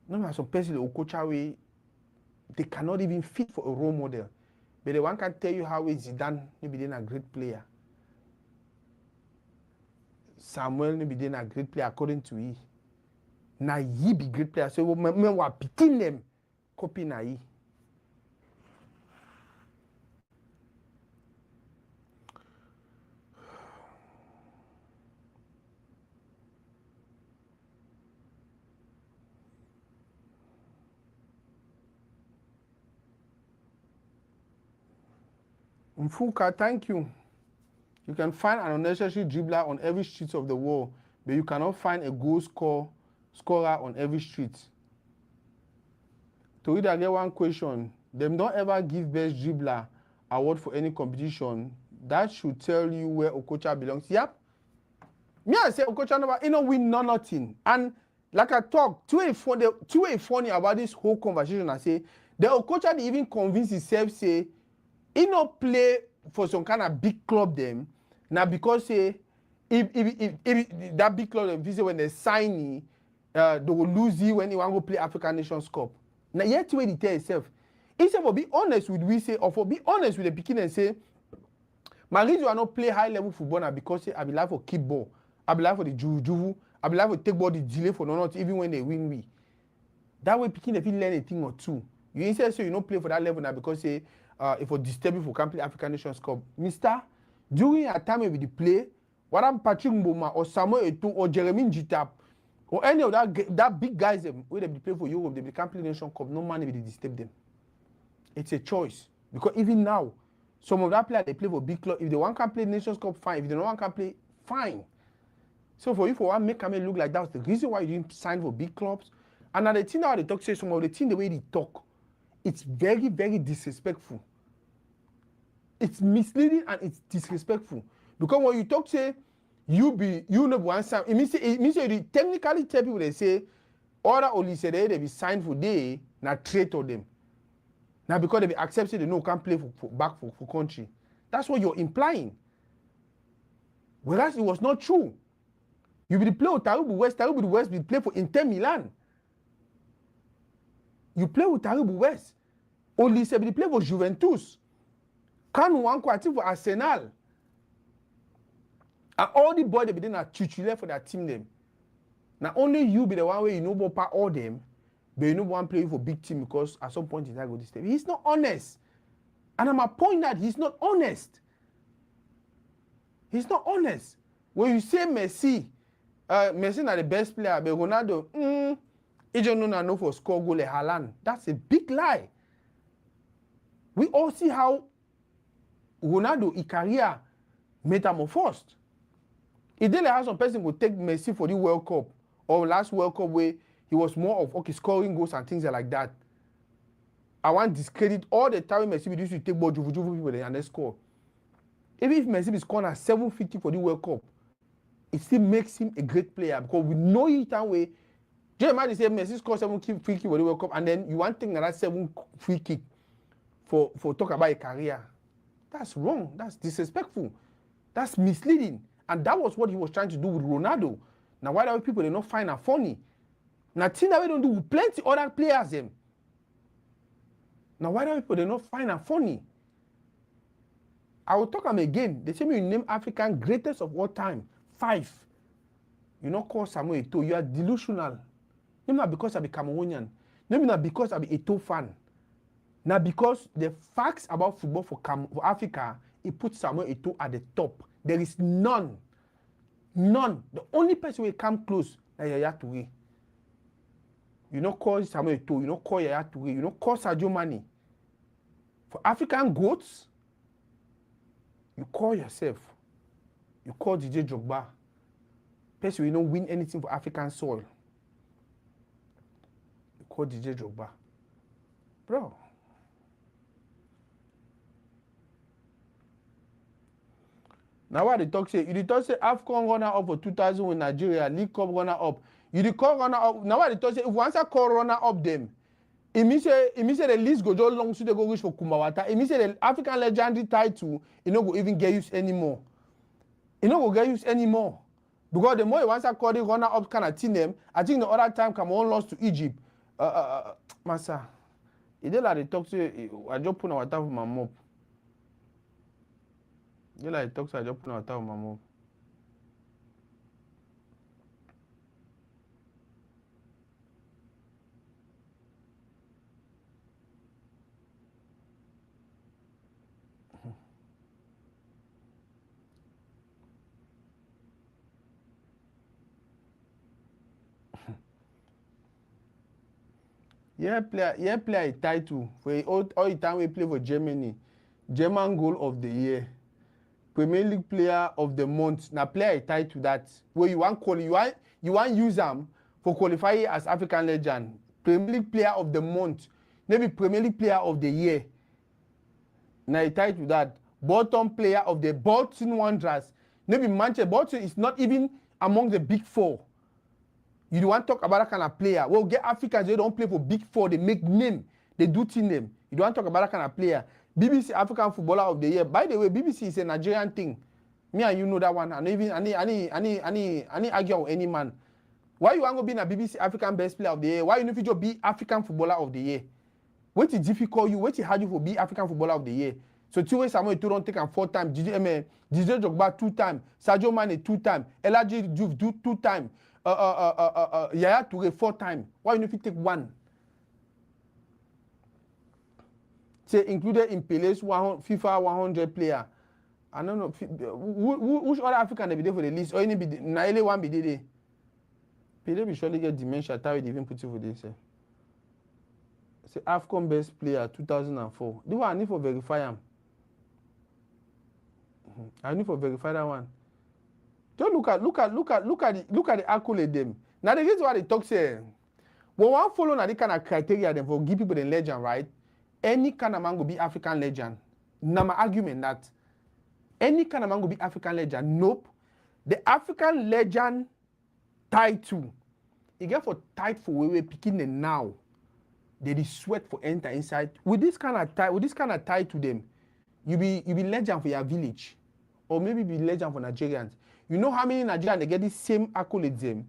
S1: No matter some person like Okocha way, they cannot even fit for a role model. But the one can tell you how is Zidane maybe then a great player. Samuel maybe then a great player according to he. Now he be great player. So we are picking them, copy na he. Mfuka, thank you. You can find an unnecessary dribbler on every street of the world, but you cannot find a goal scorer on every street. To read, I get one question. Them don't ever give best dribbler award for any competition. That should tell you where Okocha belongs. Yep. Me, I say Okocha never, he don't win nothing. And like I talk, two way funny about this whole conversation. I say the Okocha they even convince himself say he not play for some kind of big club them. Now because say if that big club them visit when they sign him, they will lose you when he want to go play African Nations Cup. Now yet to he tell himself. Instead of be honest with we say or for be honest with the Pekin and say, my reason I not play high level football now because say, I be like for keep ball, I be like for the juju, I be like for take ball the delay for not even when they win we. That way Pekin if you learn a thing or two. You instead say you don't play for that level now because say if for disturbing for can't play African Nations Cup. Mister, during a time with the play, what I'm Patrick Mboma or Samuel Eto'o or Jeremy Njita or any of that big guys where they play for Europe, they can't play Nation Cup, no money will disturb them. It's a choice. Because even now, some of that players they play for big club. If they want can play Nations Cup, fine. If they don't want can play, fine. So for you for one make Kamel look like that was the reason why you didn't sign for big clubs. And now the thing how they talk say some of the thing the way they talk, it's very, very disrespectful. It's misleading and it's disrespectful. Because when you talk say you know one sign, it means you technically tell people they say other only say they be signed for day na traitor them. Now because they be accepted, they know can't play back for country. That's what you're implying. Whereas it was not true. You will play with Taribu West will play for Inter Milan. You play with Taribu West. Olise will play for Juventus. Kanu Wanko, I think for Arsenal. And all the boys they be doing titulaire for that team them. Now only you be the one way you know about all them, but you know one play for big team because at some point in time go this step. He's not honest. And I'm a point that he's not honest. He's not honest. When you say Messi, Messi not the best player, but Ronaldo, he don't know for score goal like Haaland. That's a big lie. We all see how Ronaldo, his career metamorphosed. If they have some person will take Messi for the World Cup or last World Cup where he was more of scoring goals and things like that. I want to discredit all the time Messi used to take ball juvu people and they score. Even if Messi is scoring at 750 for the World Cup, it still makes him a great player because we know it that way. Do you imagine say Messi scored 7 free kick for the World Cup and then you want to think that 7 free kick for talk about a career? That's wrong. That's disrespectful. That's misleading. And that was what he was trying to do with Ronaldo. Now, why do people they not find that funny? Now, thing that we don't do with plenty other players them. Now, why do people they not find that funny? I will talk them again. They say me you name African greatest of all time. 5. You not call Samuel Eto'o. You are delusional. Not because I be Cameroonian. Not because I be Eto'o fan. Now, because the facts about football for Africa, it puts Samuel Eto'o at the top. There is none. None. The only person who come close is Yaya Toure. You don't call Samuel Eto'o. You don't call Yaya Toure. You don't call Sadio Mane. For African goats, you call yourself. You call DJ Drogba. Person you don't win anything for African soil. You call DJ Drogba. Bro. Now what they talk say? You talk say AFCON runner up for 2000 with Nigeria, League Cup runner up. You the call runner up. Now what they talk say? If once I call runner up them, it means say the list go just long so they go reach for Kumbawata. It means say the African legendary title, you know, go even get used anymore. You know, go get used anymore. Because the more you once I call the runner up kind of team them, I think the other time Cameroon lost to Egypt. Massa, it like they talk say I just put our time for my mop. You like talk so I just put on top of my mom. Yeah, play a title for all the time we play for Germany. German goal of the year. Premier League player of the month. Now play a title that where you want use them for qualifying as African legend. Premier League player of the month. Maybe Premier League player of the year. Now a title that bottom player of the Bolton Wanderers. Maybe Manchester Bolton is not even among the big 4. You don't want to talk about that kind of player. Well, get Africans, they don't play for big 4. They make name. They do team name. You don't want to talk about that kind of player. BBC African Footballer of the Year. By the way, BBC is a Nigerian thing. Me and you know that one. And even any argue with any man. Why you want to be a BBC African Best Player of the Year? Why you need to be African Footballer of the Year? What is difficult you? What is hard you for be African Footballer of the Year? So 2 ways Samuel Eto'o don't take him 4 times. DJ Drogba 2 times. Sadio Mane 2 times. Elijah Diouf 2 times. Yaya Toure 4 times. Why you need to take 1? Say included in Pele's FIFA 100 player. I don't know which other African they be there for the list or any be Naile one be there. Pele will surely get dementia. How they even put it for this. Say AFCON best player 2004. The one I need for verify him. I need for verify that one. Just look at the accolade them. Now the reason why they talk say when one follow na the kind of criteria them for give people the legend, right? Any kind of man will be African legend. Now my argument that any kind of man will be African legend. Nope. The African legend title. You get for title for we picking the now. they dey sweat for enter inside. With this kind of tie to them, you be legend for your village, or maybe be legend for Nigerians. You know how many Nigerians they get the same accolades them?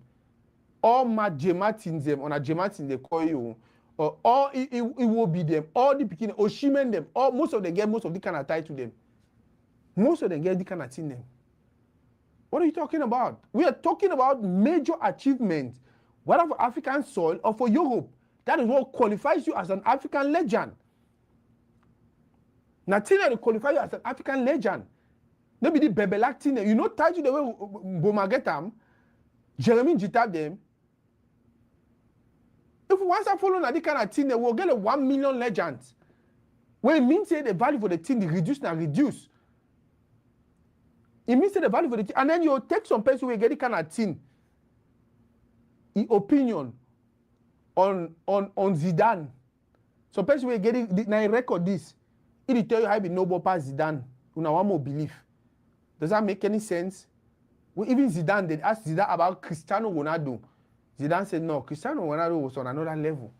S1: All J Martins them, on a J Martins they call you, or all it will be them, all the beginning, Oshimen them, all most of them get most of the kind of tie to them. Most of them get the kind of thing them. What are you talking about? We are talking about major achievements, whether for African soil or for Europe. That is what qualifies you as an African legend. Nothing that qualify you as an African legend. Maybe the Bebelactin, you know, tied to the way Boma get them, Jeremy Jitab them. If we want to follow that kind of thing, they will get a 1 million legends. When it means say the value for the thing, they reduce now reduce. It means say the value for the thing, and then you take some person who get the kind of thing. In opinion on Zidane. Some person will get it, now record this. It tell you how be noble past Zidane. You know, one more belief. Does that make any sense? Well, even Zidane, they asked Zidane about Cristiano Ronaldo. Zidane said no, Cristiano Ronaldo was on another level.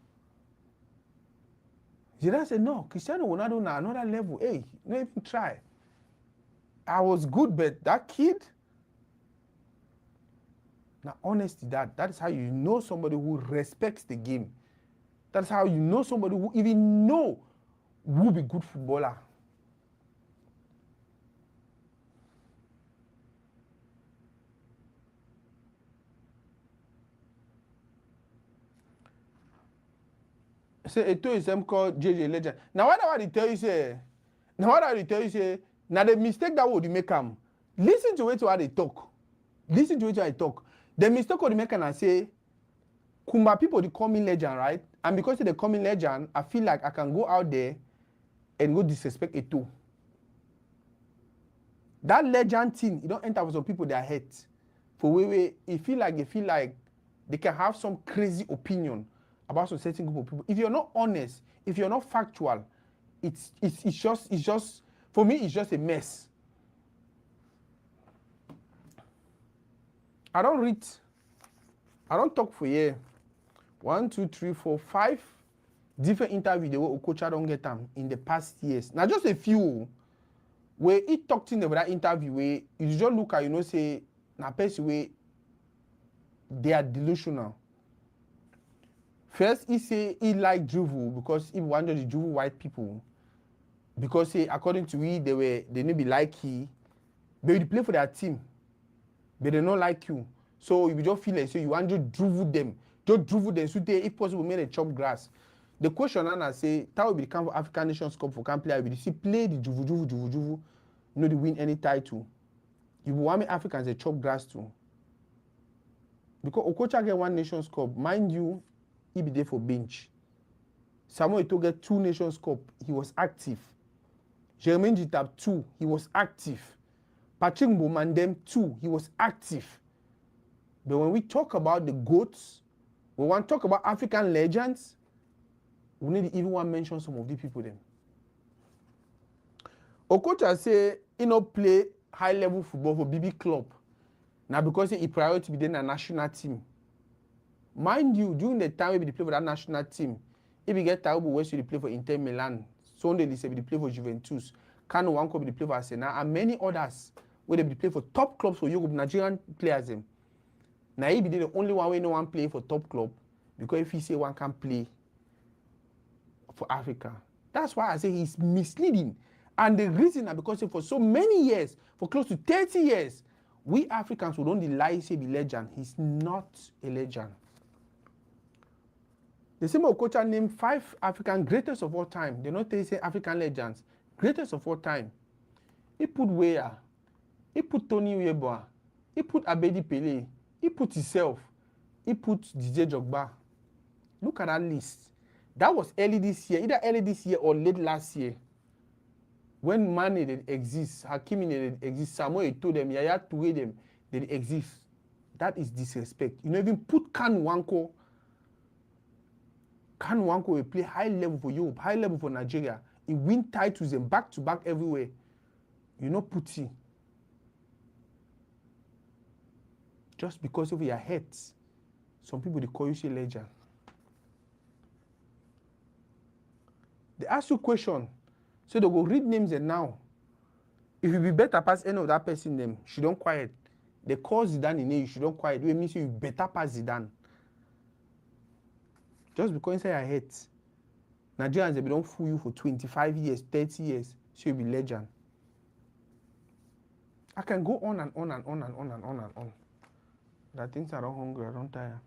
S1: Zidane said no, Cristiano Ronaldo on another level. Hey, not even try. I was good, but that kid. Now, honesty, that is how you know somebody who respects the game. That's how you know somebody who even know who be good footballer. Say it is them called JJ Legend. Now what I tell you say? Now the mistake that would make them listen to it while they talk. Listen to it while I talk. The mistake would make and I say, Kumba people they call me legend, right? And because they call me legend, I feel like I can go out there and go disrespect it too. That legend thing, you don't enter with some people their heads. For way, you feel like they can have some crazy opinion about some certain group of people. If you're not honest, if you're not factual, it's just for me it's just a mess. I don't talk for year. 1, 2, 3, 4, 5 different interviews the way Okocha don't get them in the past years. Now just a few where he talked in that interview where you just look at, you know, say na person way they are delusional. First, he say he like Juvu because he wanted the Juvu white people. Because say according to he they need be like he, but you play for their team, but they don't like you. So you just feel like so you want to Juvu them. Just Juvu them so they if possible make a chop grass. The question and say that will be the camp for African Nations Cup for camp player. You see play the Juvu, you know they win any title. You want me Africans they chop grass too. Because Okocha get 1 Nations Cup, mind you, he be there for bench. Samuel Eto'o get 2 Nations Cup, he was active. Jermaine Jitab 2, he was active. Patrick Mbomandem 2, he was active. But when we talk about the GOATs, we want to talk about African legends, we need to even want to mention some of these people then. Okocha say he no play high level football for BB club. Now because he priority be in a national team. Mind you, during the time we play for that national team, if we get Taubu West, we play for Inter Milan. Sunday, they say we play for Juventus. Kano Wanko, we play for Arsenal, and many others where they play for top clubs for Europe, Nigerian players. Now he be the only one way no one play for top club because if he say one can play for Africa, that's why I say he's misleading. And the reason is because for so many years, for close to 30 years, we Africans who don't lie say be legend. He's not a legend. The same Okocha named 5 African greatest of all time. They not say African legends. Greatest of all time. He put Weah. He put Tony Uyeboah. He put Abedi Pele. He put himself. He put DJ Jogba. Look at that list. That was early this year, either early this year or late last year. When Mane did exist, Hakimi did exist, Samuel Eto'o them, Yaya Toure them, they exist. That is disrespect. You know, even put Kan Wanko. Kan Wanko will play high level for Europe, high level for Nigeria. He win titles and back to back everywhere. You know, Putti. Just because of your heads, some people they call you say legend. They ask you question. So they go read names and now. If you be better pass any of that person them, she don't quiet. They call Zidane in you, she don't quiet. It means you better pass Zidane. Just because inside your head, Nigerians, they don't fool you for 25 years, 30 years, so you'll be legend. I can go on and on and on and on and on and on. That things I don't hungry, I don't tire.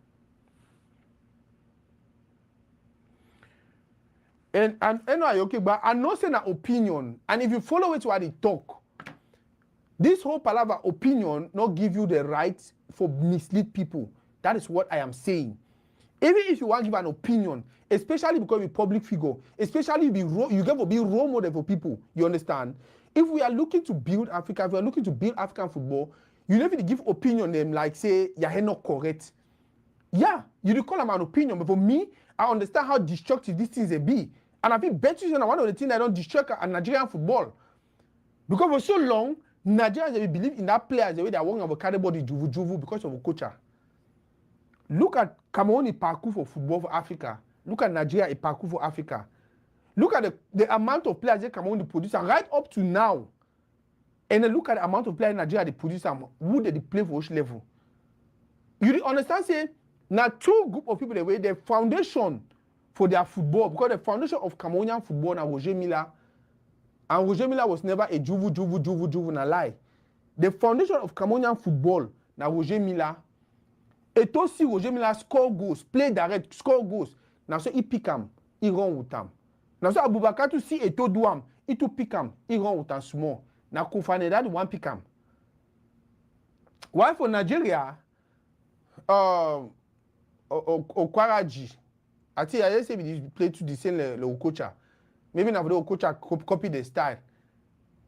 S1: And anyway, okay, but I know say an opinion, and if you follow it what they talk, this whole palaver opinion not give you the right for mislead people. That is what I am saying. Even if you want to give an opinion, especially because you're a public figure, especially if you get to be role model for people, you understand? If we are looking to build Africa, if we are looking to build African football, you never give opinion them like say you're not correct. Yeah, you call them an opinion, but for me, I understand how destructive these things be. And I think bet you one of the things that don't destroy Nigerian football. Because for so long, Nigerians they believe in that player the way they are working about carry body juvu because of Okocha. Look at Cameroon parcours for football for Africa. Look at Nigeria a parcours for Africa. Look at the amount of players that Cameroon produce right up to now. And then look at the amount of players in Nigeria they produce who they play for which level. You understand say now two group of people the way the foundation for their football because the foundation of Cameroonian football now Roger Milla. And Roger Milla was never a juvu na lie. The foundation of Cameroonian football now Roger Milla. Et aussi Roger Milla score goals, play direct, score goals. Now so he pick him, he run with him. Now so Abubakar to see Eto do him, he to pick him, he run with him small. Now Kofane that one pick him. Why for Nigeria? Okwaraji. I think I say we play to the same le Okocha. Maybe now the Okocha copy the style.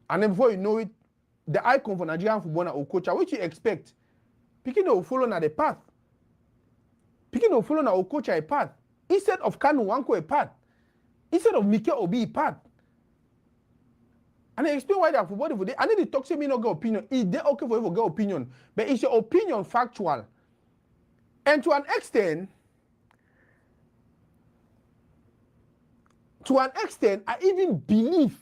S1: And then before you know it, the icon for Nigerian football na Okocha, which you expect. Picking will follow na the path. Picking will follow na Okocha a path. Instead of Kanu Wanko a path. Instead of Mike Obi a path. And I explain why that football for I need to talk to me not get opinion. It's okay for you to get opinion. But is your opinion factual? And to an extent, I even believe,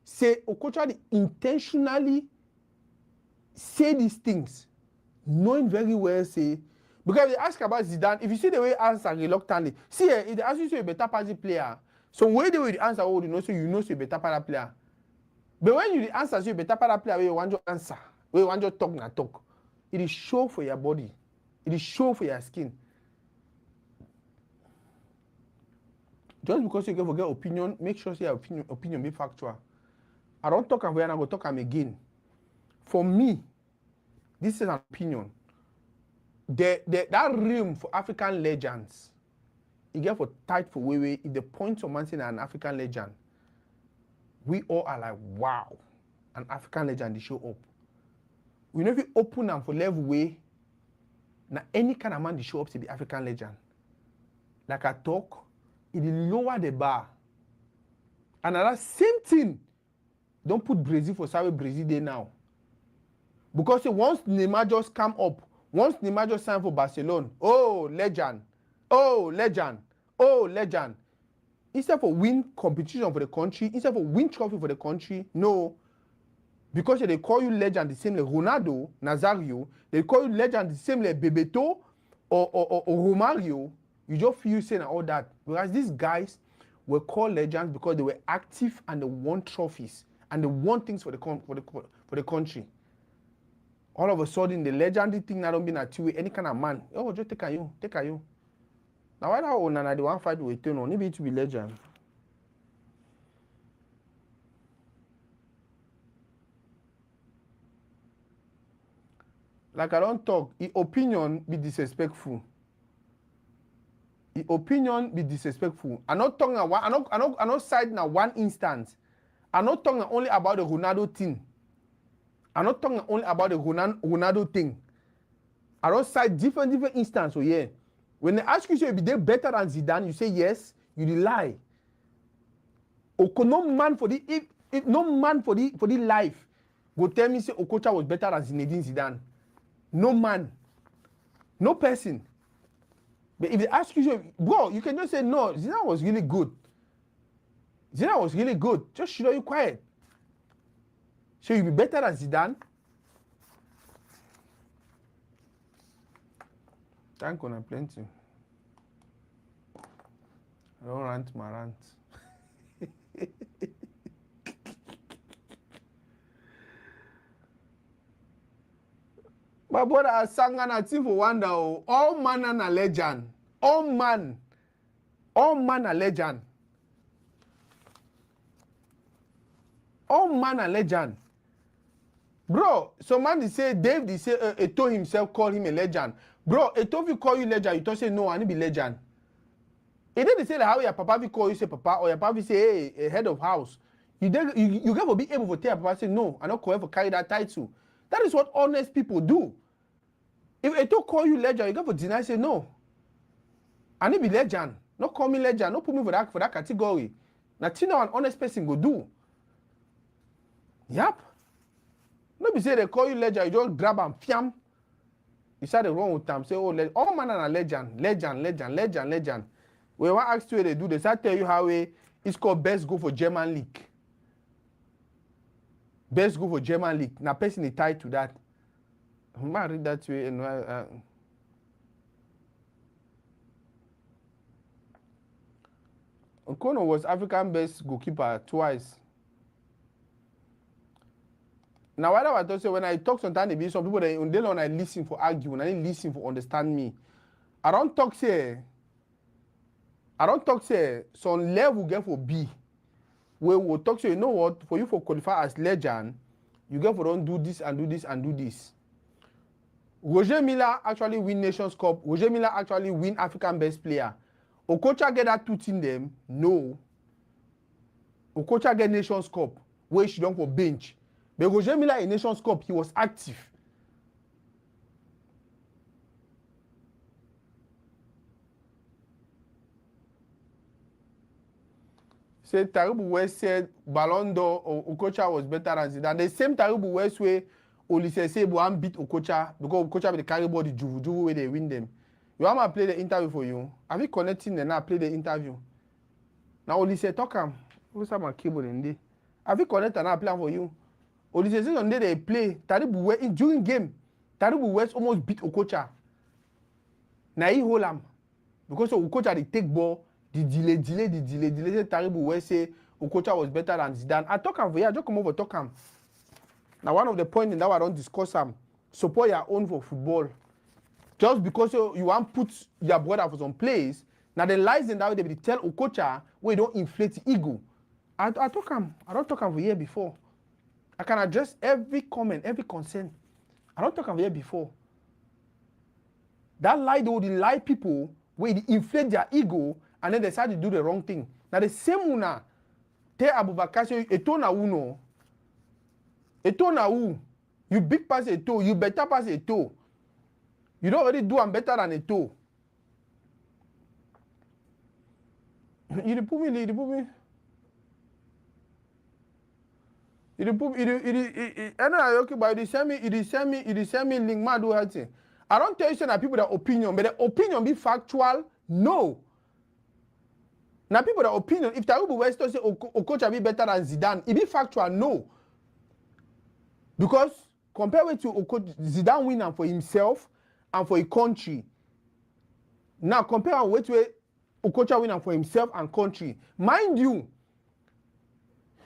S1: say Okocha intentionally say these things, knowing very well, say, because they ask about Zidane, if you see the way he answer reluctantly, see, if they ask you to be a better party player, so when they will answer, oh, you know, so you're a better party player. But when you answer, so you're a better party player, where you want your answer, where you want your talk, it is show for your body, it is show for your skin. Just because you can forget opinion, make sure your opinion be factual. I don't talk about it, I go talk again. For me, this is an opinion. That room for African legends, you get for tight for way. If the point of man saying an African legend, we all are like, wow, an African legend, they show up. We never open them for level way. Now any kind of man they show up to the African legend. Like I talk, it lower the bar. And that same thing, don't put Brazil for Sabe Brazil there now. Because once Neymar just come up, once Neymar just signed for Barcelona, oh, legend. Instead for win competition for the country, instead for win trophy for the country, no. Because they call you legend the same like Ronaldo, Nazario, they call you legend the same like Bebeto or Romario, you just feel saying all that. Whereas these guys were called legends because they were active and they won trophies and they won things for the country. All of a sudden, the legendary thing not don't be that two any kind of man. Oh, just take a you. Now why that one and the one fight with turn on? Maybe to be legend. Like I don't talk, his opinion be disrespectful. I'm not talking about I'm not citing one instance. I'm not talking only about the Ronaldo thing. I'm not talking only about the Ronaldo thing. I don't cite different instances. So yeah, when they ask you, so if they're better than Zidane, you say yes. You lie. No man for the if no man for the life will tell me say Okocha was better than Zinedine Zidane. No man, no person. But if they ask you, bro, you can just say no. Zidane was really good. Zidane was really good. Just should you quiet. So you'll be better than Zidane. Thank you, plenty. I don't rant my rant. My brother Sangana team for wonder. All man and a legend. All man a legend. All man a legend. Bro, some man they say Dave they say Eto himself call him a legend. Bro, Eto if you call you legend, you don't say no, I need be legend. It didn't say like how your papa will call you say papa or your papa will say hey, a head of house. You get to be able to tell papa say no, I not call for carry that title. That is what honest people do. If Eto call you legend, you got to deny say no. I need be legend. Not call me legend. Not put me for that category. Nothing an honest person go do. Yep. Not be say they call you legend, you just grab and fiam. You start the wrong with them. Say, oh, all man are legend. Legend. When I ask you what they do, they start tell you how it's called best go for German league. Best go for German league. Now person is tied to that. I might read that way and Okocha was African best goalkeeper twice. Now, what I thought say when I talk sometimes, some people they don't I listen for argue, and I listen for understand me. I don't talk say some level get for B. Where we'll talk say, you know what, for you for qualify as legend, you get for don't do this and do this and do this. Roger Miller actually win Nations Cup. Roger Miller actually win African best player. Okocha get that two in them? No. Okocha get Nations Cup where she don't for bench. But Roger Miller in Nations Cup, he was active. Say Taribu West said Ballon d'Or or Okocha was better than Zidane. The same Taribu West way Olise say Bohan beat Okocha because Okocha be the carry ball the juvu where they win them. You want me to play the interview for you? Have you connecting and now play the interview? Now Olise talk him. What's my cable in there? Have you connected and now play for you? Olise say on day they play Taribu West during game. Taribu West almost beat Okocha. Now he hold him because Okocha they take ball. The delay. Say Taribu West say Okocha was better than Zidane. I talk him for you. I just come over talk him. Now one of the points in that I don't discuss him. Support your own for football. Just because you want to put your brother for some place. Now the lies in that way they tell Okocha where you don't inflate the ego. I talk him. I don't talk him for year before. I can address every comment, every concern. I don't talk him for year before. That lie they would lie people where they inflate their ego. And then they decide to do the wrong thing. Now the same una tell Abubakar say Eto na uno. Eto na u. You big pass Eto, you better pass Eto. You don't already do am better than Eto. You put me. Okay, but you send me link ma do her thing. I don't tell you that people that opinion, but the opinion be factual. No. Now people that opinion, if Taribu West say Okocha be better than Zidane, it be factual, no. Because compared with Okocha, Zidane win for himself and for a country. Now compare with Okocha win for himself and country. Mind you,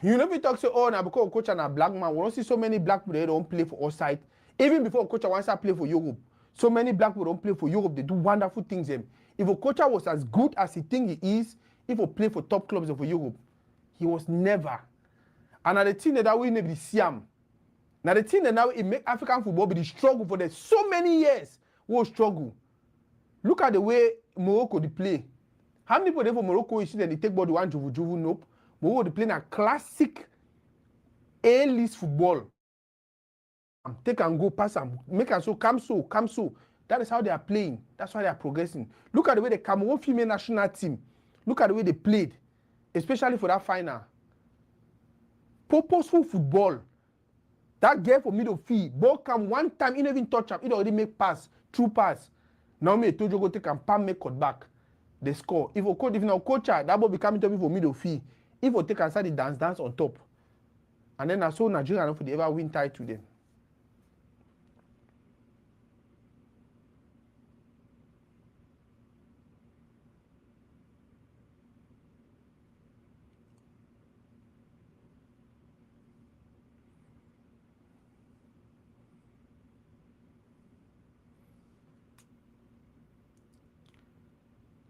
S1: you never talk say, oh, now because Okocha na black man, we don't see so many black people they don't play for outside. Even before Okocha wants to play for Europe, so many black people don't play for Europe. They do wonderful things. Them. If Okocha was as good as he think he is, if he play for top clubs of Europe, he was never. And at the thing that we never see him. Now the thing that now it make African football be the struggle for the so many years. What struggle? Look at the way Morocco they play. How many people there for Morocco you see that they take ball the one juvu? Nope. Morocco they play a classic A-list football. Take and go, pass them, make and so, come so. That is how they are playing. That's why they are progressing. Look at the way the Cameroon female national team. Look at the way they played, especially for that final. Purposeful football. That girl for middle field, ball come one time, he don't even touch him, he already make pass, true pass. Now me Tojo go take and palm make cut back. They score. If now Okocha, that ball be coming to me for middle fee. If we take and start the dance on top. And then I saw Nigeria not for the ever win tie to them.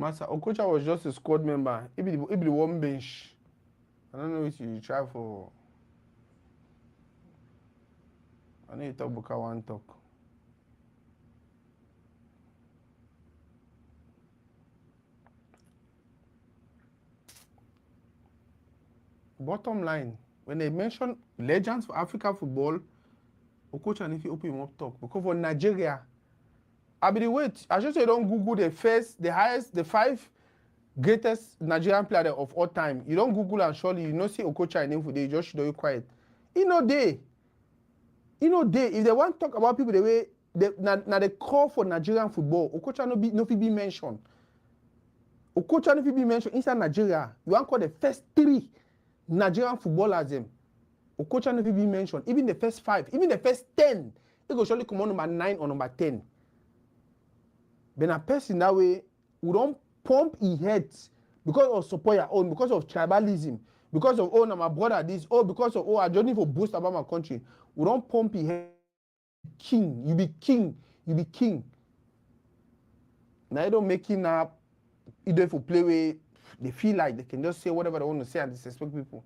S1: Master Okocha was just a squad member. He be the one bench. I don't know if you try for. I know you talk about one talk. Bottom line, when they mention legends for African football, Okocha and if you open him up talk. Because for Nigeria, I be the wait. I just say don't Google the highest, the 5 greatest Nigerian player of all time. You don't Google and surely you know see Okocha in name for they just should you quiet. You know they. If they want to talk about people the way now they call for Nigerian football, Okocha no be mentioned. Okocha no be mentioned inside Nigeria. You want to call the first 3 Nigerian footballers them. Okocha no be mentioned. Even the first 5, even the first 10, it go surely come on number 9 or number 10. Then a person that way who don't pump his head because of support your own, because of tribalism, because of now my brother this, because of I just need to boost about my country. We don't pump his head. King, you be king. Now you don't make it up. You don't have to play with. They feel like they can just say whatever they want to say and disrespect people.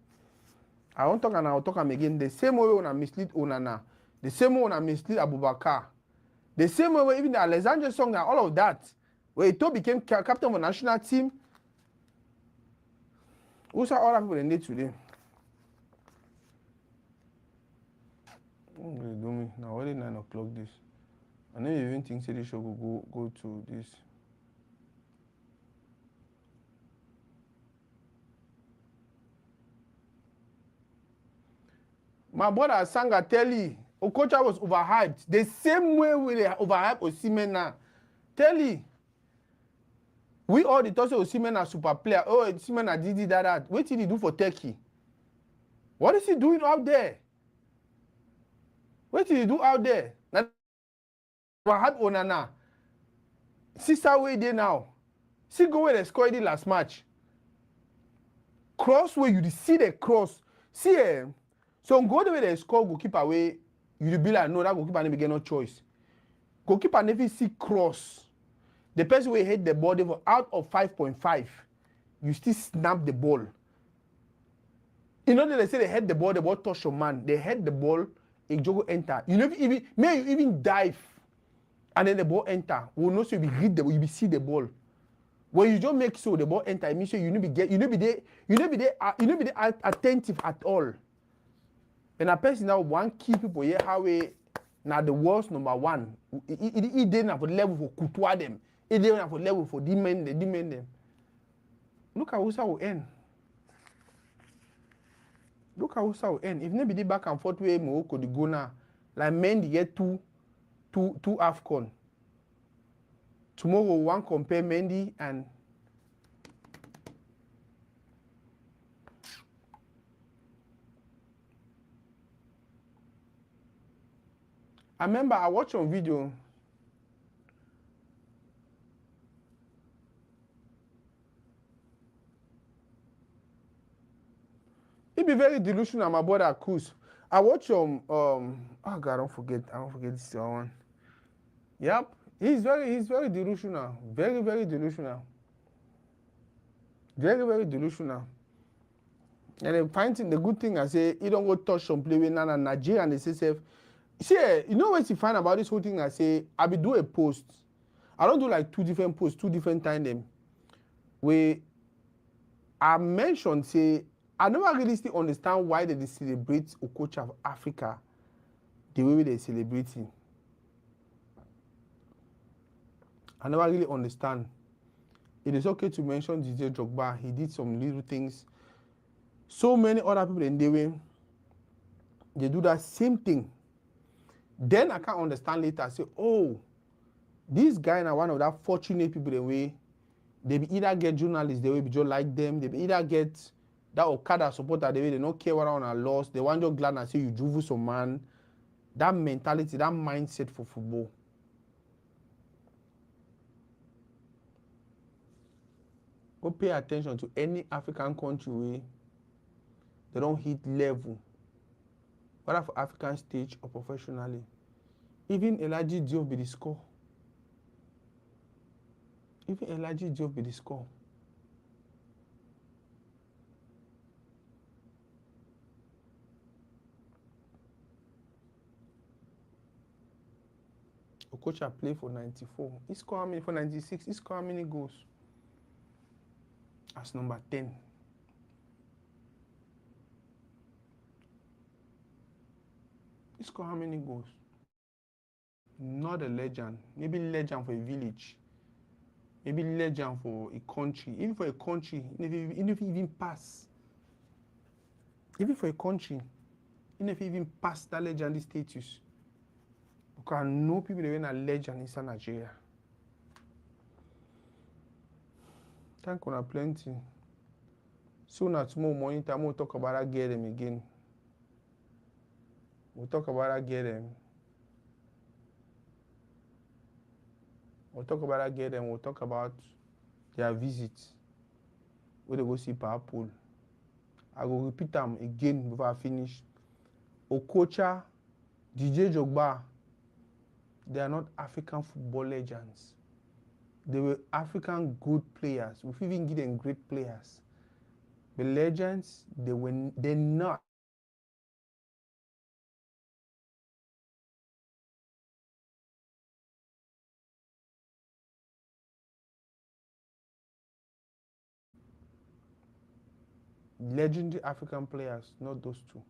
S1: I won't talk and I'll talk again. The same way when I mislead Onana, the same way when I mislead Abubakar, the same way even the Alexander song and all of that, where Ito became captain of a national team. Who's all people they need today? What do me now? Already 9 o'clock this. I don't even think this show will go to this. My brother Sanga tell you, Okocha was overhyped. The same way we overhype Osimhen now. Tell you, we all the thought Osimhen a super player. Oh, Osimhen a did that. What did he do for Turkey? What is he doing out there? What did he do out there? Now, overhype Onana. Sister way there now. See go where they scored the last match. Cross where you see the cross. See so go the way they score goalkeeper away, you be like, no, that goalkeeper never get no choice. Goalkeeper never see cross. The person will hit the ball for out of 5.5, you still snap the ball. You know they say they hit the ball touch your man. They hit the ball, it just enter. You never even may you even dive, and then the ball enter. We will not so you be read the you be see the ball. When you don't make so the ball enter, it means you need be there attentive at all. And a person now want key people here how we now the world's number 1. It didn't have a level for couture them. It didn't have a level for demand them. Look at how will end. Look at how will end. If nobody back and forth way Morocco the go now, like men they get two AFCON. Tomorrow one compare Mendy and I remember I watched on video. It be very delusional, my brother Kuz. I watch oh God, I don't forget this one. Yep. He's very delusional. Very, very delusional. Very, very delusional. And the good thing I say, you don't go touch some play with Nigeria and they say see, you know what you find about this whole thing? I say, I be do a post. I don't do like 2 different posts, 2 different time them. Where I mentioned, say, I never really still understand why they celebrate Okocha of Africa the way they celebrate him. I never really understand. It is okay to mention DJ Drogba. He did some little things. So many other people in the way, they do that same thing. Then I can't understand later. I say, oh, This guy now one of that fortunate people the way they be either get journalists the way be just like them, they be either get that Okada supporter the way they don't care what on a loss, they want just glad and say you juvu some man. That mentality, that mindset for football. Go pay attention to any African country where they don't hit level, whether for African stage or professionally. Even Elijah Diop be the score. Even Elijah Diop be the score. Okocha play for 94. He scored how many for 96? He scored how many goals? As number 10. He scored how many goals? Not a legend. Maybe legend for a village. Maybe legend for a country. Even for a country, even if he even pass. Even for a country, even if he even pass that legendary status. Because I know people that are legend inside Nigeria. Thank you plenty. Soon at tomorrow morning time we'll talk about that girl them again. We'll talk about that girl them. We'll talk about that girl them. We'll talk about their visits. Where they go see Powerpool. I will repeat them again before I finish. Okocha, DJ Jogba, they are not African football legends. They were African good players. We even give them great players. The legends, they're not. Legendary African players, not those two.